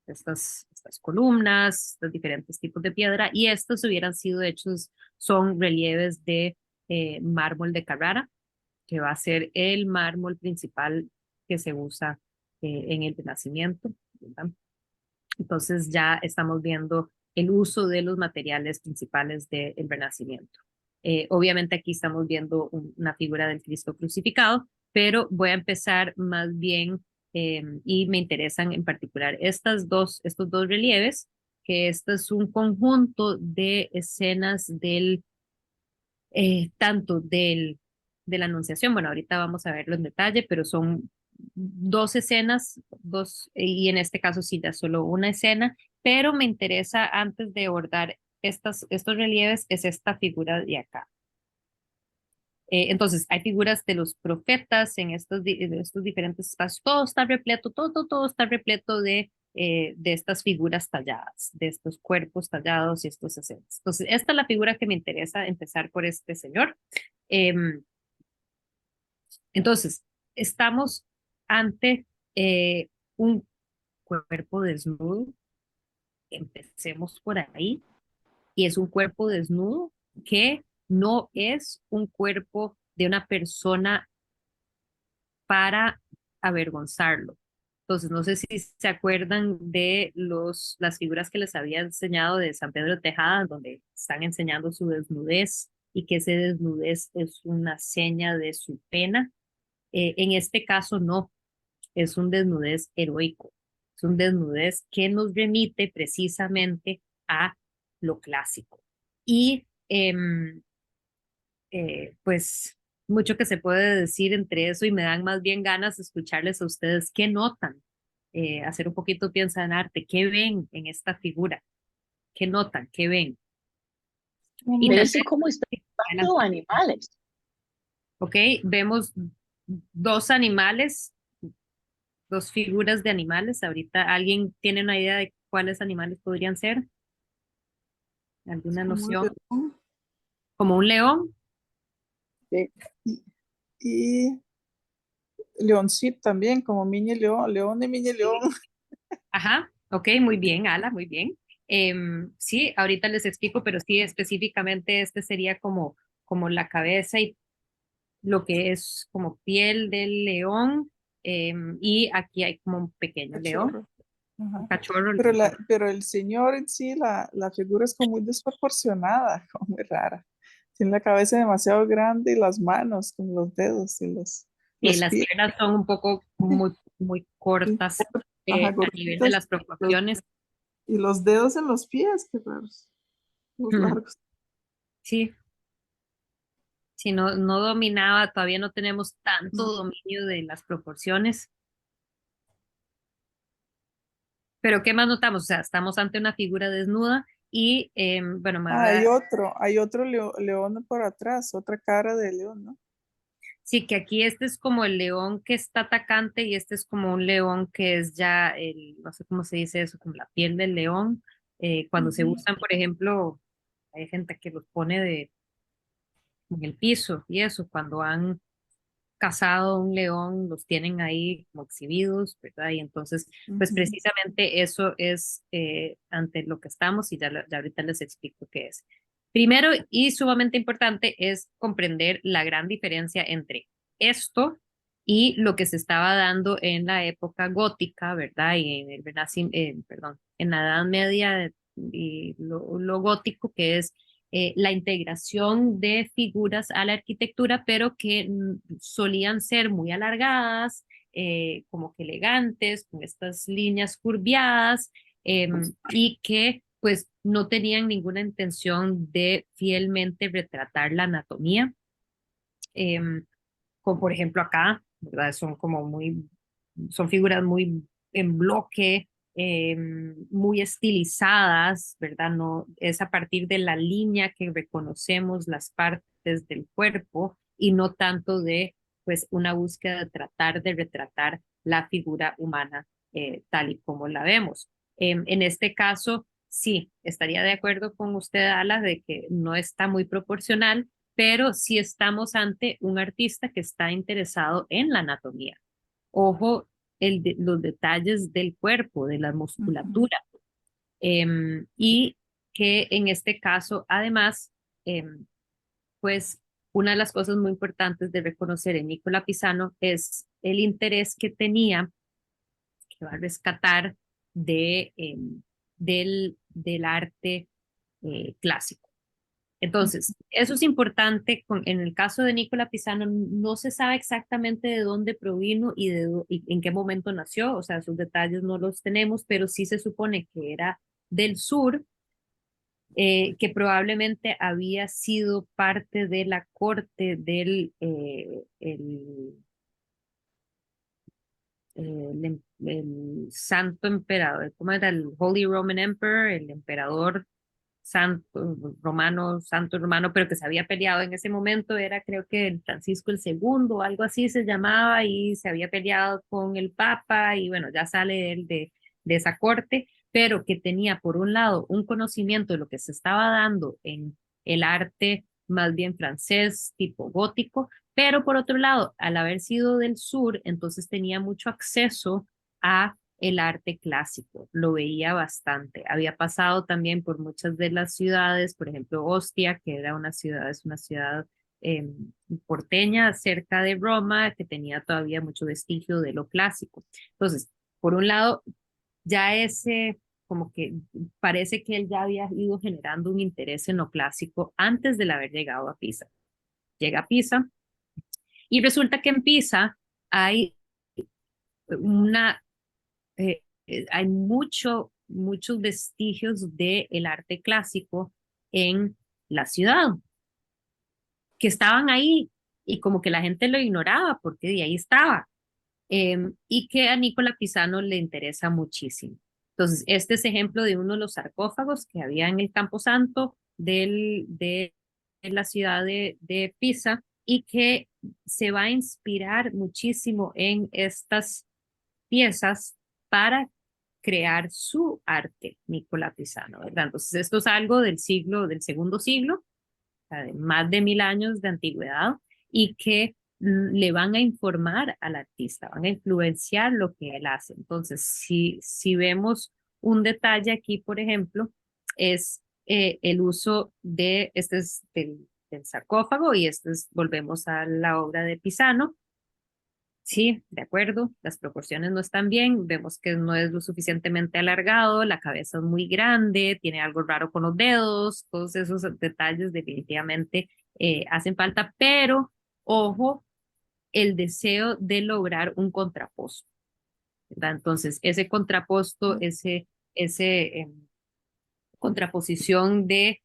Speaker 1: estas columnas, estos diferentes tipos de piedra, y estos hubieran sido hechos, son relieves de mármol de Carrara, que va a ser el mármol principal que se usa en el Renacimiento, ¿verdad? Entonces ya estamos viendo el uso de los materiales principales del Renacimiento. Obviamente aquí estamos viendo una figura del Cristo crucificado, pero voy a empezar más bien y me interesan en particular estos dos relieves, que este es un conjunto de escenas tanto de la Anunciación, bueno, ahorita vamos a verlo en detalle, pero son 2 escenas, y en este caso sí, ya solo una escena, pero me interesa antes de abordar estos relieves, es esta figura de acá. Entonces, hay figuras de los profetas en de estos diferentes espacios, todo está repleto, todo está repleto de estas figuras talladas, de estos cuerpos tallados y estos escenas. Entonces, esta es la figura que me interesa empezar por este señor. Em, entonces, estamos ante un cuerpo desnudo, empecemos por ahí, y es un cuerpo desnudo que no es un cuerpo de una persona para avergonzarlo. Entonces, no sé si se acuerdan de las figuras que les había enseñado de San Pedro de Tejada, donde están enseñando su desnudez y que ese desnudez es una seña de su pena. En este caso, no, es un desnudez heroico, es un desnudez que nos remite precisamente a lo clásico. Y pues mucho que se puede decir entre eso y me dan más bien ganas de escucharles a ustedes qué notan, hacer un poquito piensa en arte, qué ven en esta figura, qué notan, qué ven. Y tal
Speaker 3: parece
Speaker 1: vez,
Speaker 3: como está
Speaker 1: adelante.
Speaker 3: dando animales.
Speaker 1: Ok, vemos 2 animales, 2 figuras de animales. Ahorita, ¿alguien tiene una idea de cuáles animales podrían ser?
Speaker 2: Es
Speaker 1: ¿Alguna
Speaker 2: como un
Speaker 1: noción?
Speaker 2: león.
Speaker 1: como un león.
Speaker 3: Sí.
Speaker 2: Y leoncito también, como Mini León, León de Mini León.
Speaker 1: Ajá, ok, muy bien, Ala, muy bien. Sí, ahorita les explico, pero sí, específicamente este sería como la cabeza y lo que es como piel del león, y aquí hay como un pequeño león,
Speaker 2: Cachorro.
Speaker 1: un
Speaker 2: Ajá.
Speaker 1: cachorro.
Speaker 2: Pero el señor en sí, la figura es como muy desproporcionada, como muy rara. Tiene la cabeza demasiado grande y las manos, como los dedos y
Speaker 1: Y
Speaker 2: los
Speaker 1: las
Speaker 2: pies.
Speaker 1: piernas son un poco muy
Speaker 2: Sí.
Speaker 1: cortas,
Speaker 2: Ajá,
Speaker 1: a nivel de
Speaker 2: gorditas.
Speaker 1: las proporciones.
Speaker 2: Y los dedos en los pies, qué raros. Los
Speaker 1: Mm,
Speaker 2: largos.
Speaker 1: sí, si no dominaba, todavía no tenemos tanto
Speaker 2: Mm.
Speaker 1: dominio de las proporciones. Pero ¿qué más notamos? O sea, estamos ante una figura desnuda y, bueno, me
Speaker 2: Ah,
Speaker 1: va a.
Speaker 2: hay otro león por atrás, otra cara de león, ¿no?
Speaker 1: Sí, que aquí este es como el león que está atacante y este es como un león que es ya no sé cómo se dice eso, como la piel del león. Cuando se
Speaker 2: Ujú,
Speaker 1: usan, por ejemplo, hay gente que los pone en el piso y eso, cuando han cazado un león, los tienen ahí como exhibidos, ¿verdad? Y entonces, pues
Speaker 2: ujú,
Speaker 1: precisamente eso es ante lo que estamos y ya ahorita les explico qué es. Primero y sumamente importante es comprender la gran diferencia entre esto y lo que se estaba dando en la época gótica, ¿verdad? Y en el perdón, en la Edad Media y lo gótico, que es la integración de figuras a la arquitectura, pero que solían ser muy alargadas, como que elegantes, con estas líneas curviadas, y que pues no tenían ninguna intención de fielmente retratar la anatomía, como por ejemplo acá, ¿verdad? Son figuras muy en bloque, muy estilizadas, ¿verdad? No, es a partir de la línea que reconocemos las partes del cuerpo y no tanto de, pues, una búsqueda de tratar de retratar la figura humana tal y como la vemos. En este caso, sí, estaría de acuerdo con usted, Ala, de que no está muy proporcional, pero sí estamos ante un artista que está interesado en la anatomía. Ojo, los detalles del cuerpo, de la
Speaker 2: ujú,
Speaker 1: musculatura, y que en este caso, además, pues una de las cosas muy importantes de reconocer en Nicola Pisano es el interés que tenía, que va a rescatar del arte clásico. Entonces, eso es importante. En el caso de Nicola Pisano, no se sabe exactamente de dónde provino y en qué momento nació, o sea, sus detalles no los tenemos, pero sí se supone que era del sur, que probablemente había sido parte de la corte el santo emperador, ¿cómo era? El Holy Roman Emperor, el emperador santo romano, pero que se había peleado en ese momento, era creo que el Francisco el Segundo, algo así se llamaba, y se había peleado con el Papa, y bueno, ya sale él de esa corte, pero que tenía por un lado un conocimiento de lo que se estaba dando en el arte más bien francés, tipo gótico, pero por otro lado, al haber sido del sur, entonces tenía mucho acceso a el arte clásico, lo veía bastante. Había pasado también por muchas de las ciudades, por ejemplo, Ostia, que era es una ciudad eh, porteña cerca de Roma, que tenía todavía mucho vestigio de lo clásico. Entonces, por un lado, ya como que parece que él ya había ido generando un interés en lo clásico antes de haber llegado a Pisa. Llega a Pisa y resulta que en Pisa hay una hay muchos vestigios del arte clásico en la ciudad, que estaban ahí y como que la gente lo ignoraba porque de ahí estaba, y que a Nicola Pisano le interesa muchísimo. Entonces, este es ejemplo de uno de los sarcófagos que había en el Camposanto de la ciudad de Pisa y que se va a inspirar muchísimo en estas piezas para crear su arte, Nicola Pisano, ¿verdad? Entonces, esto es algo del segundo siglo, sea, de más de 1000 años de antigüedad y que le van a informar al artista, van a influenciar lo que él hace. Entonces, si vemos un detalle aquí, por ejemplo, es el uso de, este es del sarcófago y este es, volvemos a la obra de Pisano. Sí, de acuerdo, las proporciones no están bien, vemos que no es lo suficientemente alargado, la cabeza es muy grande, tiene algo raro con los dedos, todos esos detalles definitivamente hacen falta, pero ojo, el deseo de lograr un contraposto, ¿verdad? Entonces, ese contraposto, ese contraposición de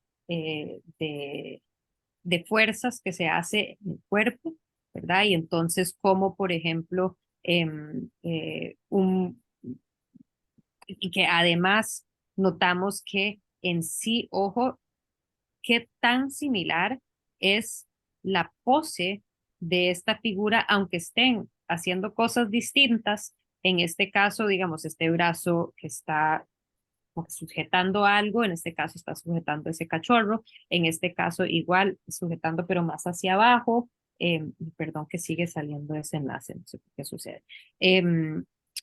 Speaker 1: fuerzas que se hace en el cuerpo, ¿verdad? Y entonces, como por ejemplo, y que además notamos que en sí, ojo, qué tan similar es la pose de esta figura, aunque estén haciendo cosas distintas. En este caso, digamos, este brazo que está como sujetando algo, en este caso está sujetando ese cachorro, en este caso igual sujetando pero más hacia abajo, perdón que sigue saliendo ese enlace, no sé por qué sucede.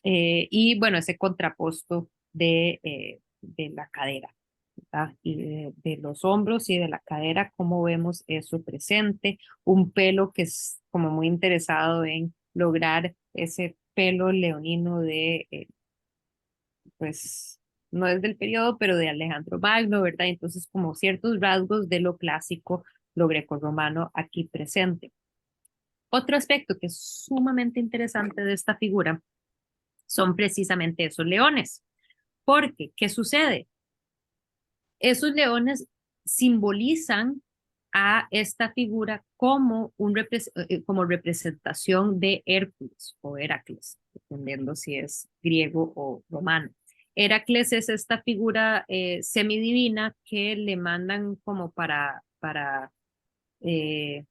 Speaker 1: Y bueno, ese contraposto de la cadera, ¿verdad? Y de los hombros y de la cadera, cómo vemos eso presente, un pelo que es como muy interesado en lograr ese pelo leonino de pues no es del periodo, pero de Alejandro Magno, ¿verdad? Entonces, como ciertos rasgos de lo clásico, lo grecorromano aquí presente. Otro aspecto que es sumamente interesante de esta figura son precisamente esos leones. Porque, ¿qué sucede? Esos leones simbolizan a esta figura como, como representación de Hércules o Heracles, dependiendo si es griego o romano. Heracles es esta figura semidivina que le mandan como para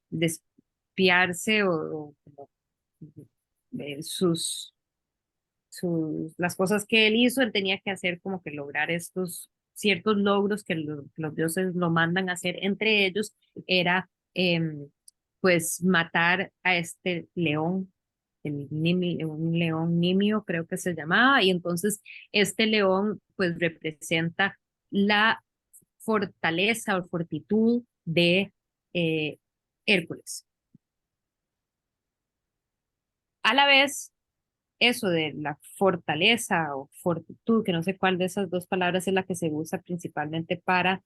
Speaker 1: despiarse o como, las cosas que él hizo, él tenía que hacer como que lograr estos ciertos logros que los dioses lo mandan a hacer. Entre ellos era pues matar a este león, un león nimio creo que se llamaba, y entonces este león pues representa la fortaleza o fortitud de Hércules. A la vez, eso de la fortaleza o fortitud, que no sé cuál de esas dos palabras es la que se usa principalmente para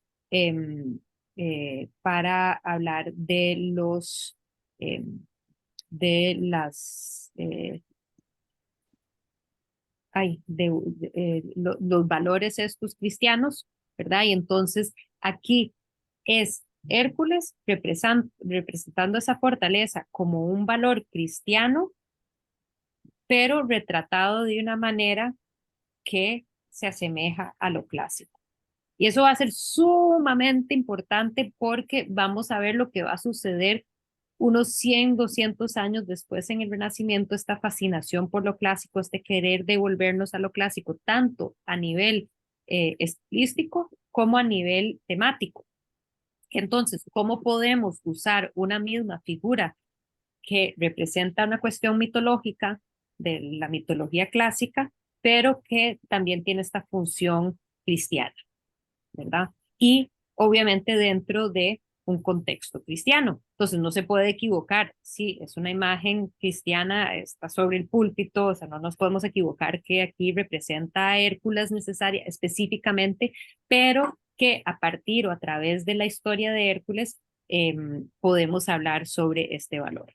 Speaker 1: hablar de de las, los valores estos cristianos, ¿verdad? Y entonces aquí es Hércules representando esa fortaleza como un valor cristiano, pero retratado de una manera que se asemeja a lo clásico. Y eso va a ser sumamente importante porque vamos a ver lo que va a suceder unos 100, 200 años después en el Renacimiento, esta fascinación por lo clásico, este querer devolvernos a lo clásico, tanto a nivel estilístico como a nivel temático. Entonces, ¿cómo podemos usar una misma figura que representa una cuestión mitológica de la mitología clásica, pero que también tiene esta función cristiana, ¿verdad? Y obviamente dentro de un contexto cristiano. Entonces no se puede equivocar. Sí, es una imagen cristiana, está sobre el púlpito, o sea, no nos podemos equivocar que aquí representa a Hércules necesaria específicamente, pero que a partir o a través de la historia de Hércules podemos hablar sobre este valor.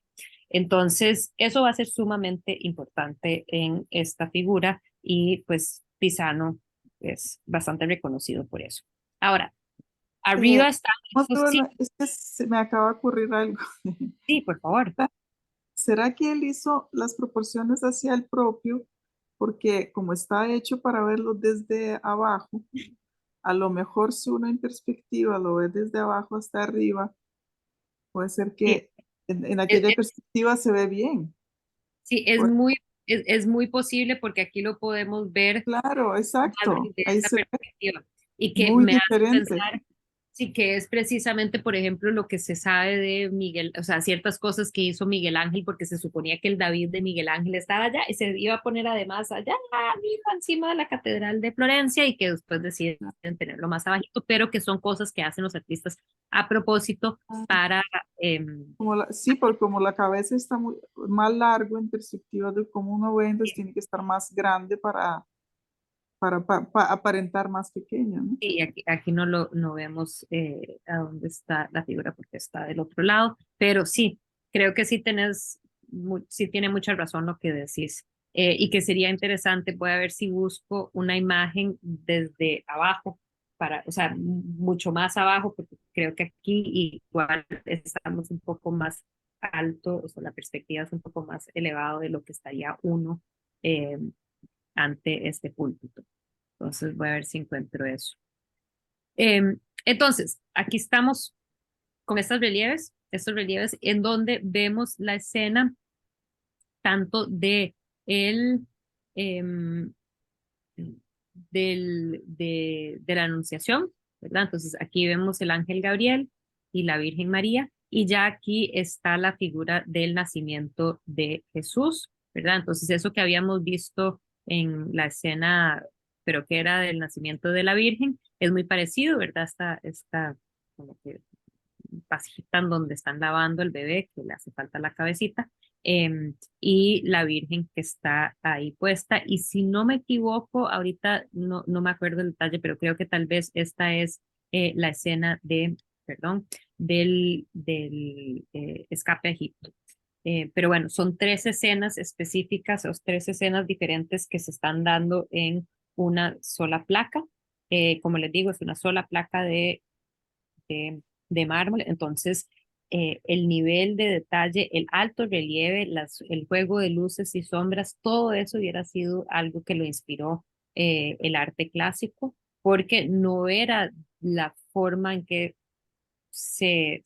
Speaker 1: Entonces, eso va a ser sumamente importante en esta figura y pues Pisano es bastante reconocido por eso. Ahora, arriba está, sí,
Speaker 2: Es que se me acaba de ocurrir algo.
Speaker 1: sí, por favor.
Speaker 2: ¿Será que él hizo las proporciones hacia el propio? Porque como está hecho para verlo desde abajo, a lo mejor si uno en perspectiva lo ve desde abajo hasta arriba, puede ser
Speaker 1: Sí,
Speaker 2: que en aquella perspectiva se ve bien.
Speaker 1: sí, es muy posible porque aquí lo podemos ver
Speaker 2: Claro,
Speaker 1: más
Speaker 2: exacto.
Speaker 1: desde
Speaker 2: Ahí
Speaker 1: esta
Speaker 2: se ve
Speaker 1: perspectiva y que
Speaker 2: muy
Speaker 1: me hace
Speaker 2: diferente.
Speaker 1: pensar, Sí, que es precisamente, por ejemplo, lo que se sabe de Miguel, o sea, ciertas cosas que hizo Miguel Ángel, porque se suponía que el David de Miguel Ángel estaba allá y se iba a poner además allá arriba, encima de la Catedral de Florencia, y que después deciden tenerlo más abajito, pero que son cosas que hacen los artistas a propósito para...
Speaker 2: Sí, porque como la cabeza está muy, más largo en perspectiva de cómo uno ve, entonces tiene que estar más grande para aparentar más pequeño, ¿no?
Speaker 1: Y aquí no vemos a dónde está la figura porque está del otro lado, pero sí, creo que sí sí tiene mucha razón lo que decís. Y que sería interesante, voy a ver si busco una imagen desde abajo, o sea, mucho más abajo, porque creo que aquí igual estamos un poco más alto, o sea, la perspectiva es un poco más elevado de lo que estaría uno eh, ante este púlpito. Entonces voy a ver si encuentro eso. Entonces, aquí estamos con estos relieves en donde vemos la escena tanto el, em, de la Anunciación, ¿verdad? Entonces, aquí vemos el ángel Gabriel y la Virgen María, y ya aquí está la figura del nacimiento de Jesús, ¿verdad? Entonces, eso que habíamos visto en la escena, pero que era del nacimiento de la Virgen, es muy parecido, ¿verdad? Esta como que vasijita en donde están lavando el bebé, que le hace falta la cabecita, y la Virgen que está ahí puesta. Y si no me equivoco, ahorita no me acuerdo el detalle, pero creo que tal vez esta es la escena perdón, del escape a Egipto. Pero bueno, son tres escenas específicas, o tres escenas diferentes que se están dando en una sola placa. Como les digo, es una sola placa de, de mármol. Entonces, el nivel de detalle, el alto relieve, el juego de luces y sombras, todo eso hubiera sido algo que lo inspiró el arte clásico, porque no era la forma en que se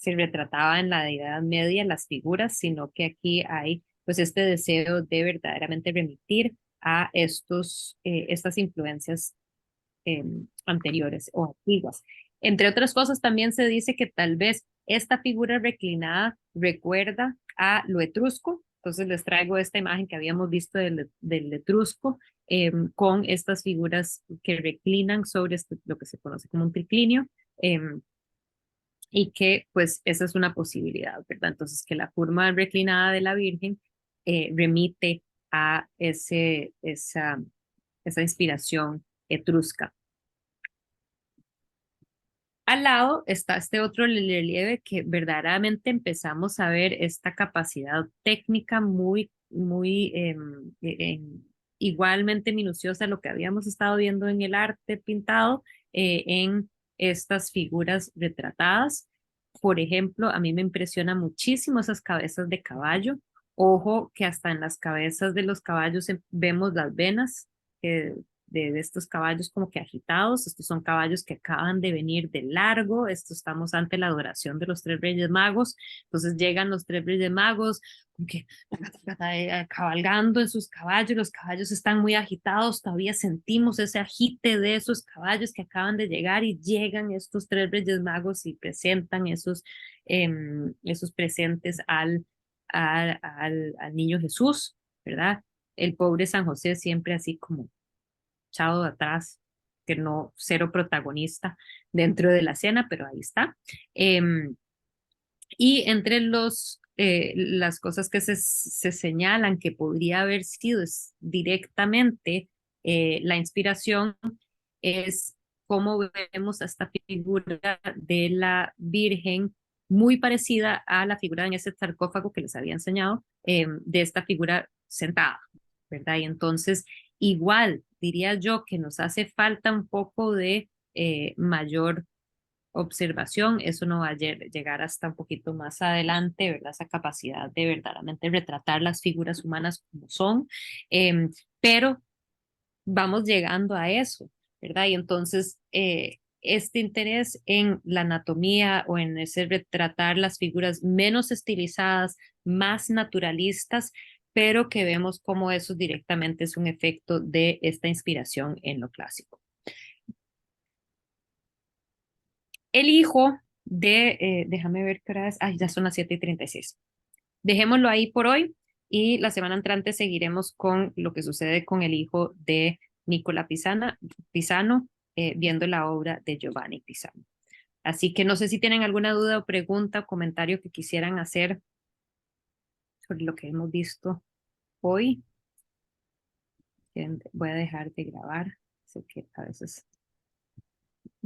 Speaker 1: retrataba en la Edad Media las figuras, sino que aquí hay pues este deseo de verdaderamente remitir a estas influencias anteriores o antiguas. Entre otras cosas, también se dice que tal vez esta figura reclinada recuerda a lo etrusco. Entonces les traigo esta imagen que habíamos visto del etrusco, con estas figuras que reclinan sobre lo que se conoce como un triclinio, y que pues esa es una posibilidad, ¿verdad? Entonces que la forma reclinada de la Virgen remite a esa inspiración etrusca. Al lado está este otro relieve que verdaderamente empezamos a ver esta capacidad técnica igualmente minuciosa, lo que habíamos estado viendo en el arte pintado, en estas figuras retratadas. Por ejemplo, a mí me impresiona muchísimo esas cabezas de caballo. Ojo que hasta en las cabezas de los caballos vemos las venas de estos caballos como que agitados. Estos son caballos que acaban de venir de largo. Estamos ante la adoración de los tres Reyes Magos. Entonces llegan los tres Reyes Magos como que cabalgando en sus caballos. Los caballos están muy agitados. Todavía sentimos ese agite de esos caballos que acaban de llegar, y llegan estos tres Reyes Magos y presentan esos presentes al niño Jesús, ¿verdad? El pobre San José siempre así como echado de atrás, que no, cero protagonista dentro de la escena, pero ahí está. Y entre las cosas que se señalan que podría haber sido directamente la inspiración, es cómo vemos a esta figura de la Virgen muy parecida a la figura en ese sarcófago que les había enseñado, de esta figura sentada, ¿verdad? Y entonces, igual, diría yo que nos hace falta un poco de mayor observación. Eso no va a llegar hasta un poquito más adelante, ¿verdad? Esa capacidad de verdaderamente retratar las figuras humanas como son, pero vamos llegando a eso, ¿verdad? Y entonces, este interés en la anatomía o en ese retratar las figuras menos estilizadas, más naturalistas, pero que vemos como eso directamente es un efecto de esta inspiración en lo clásico. el hijo de, déjame ver qué hora es, ya son las 7:36. Dejémoslo ahí por hoy y la semana entrante seguiremos con lo que sucede con el hijo de Nicola Pisano, viendo la obra de Giovanni Pisano. Así que no sé si tienen alguna duda o pregunta o comentario que quisieran hacer sobre lo que hemos visto hoy. Voy a dejar de grabar, sé que a veces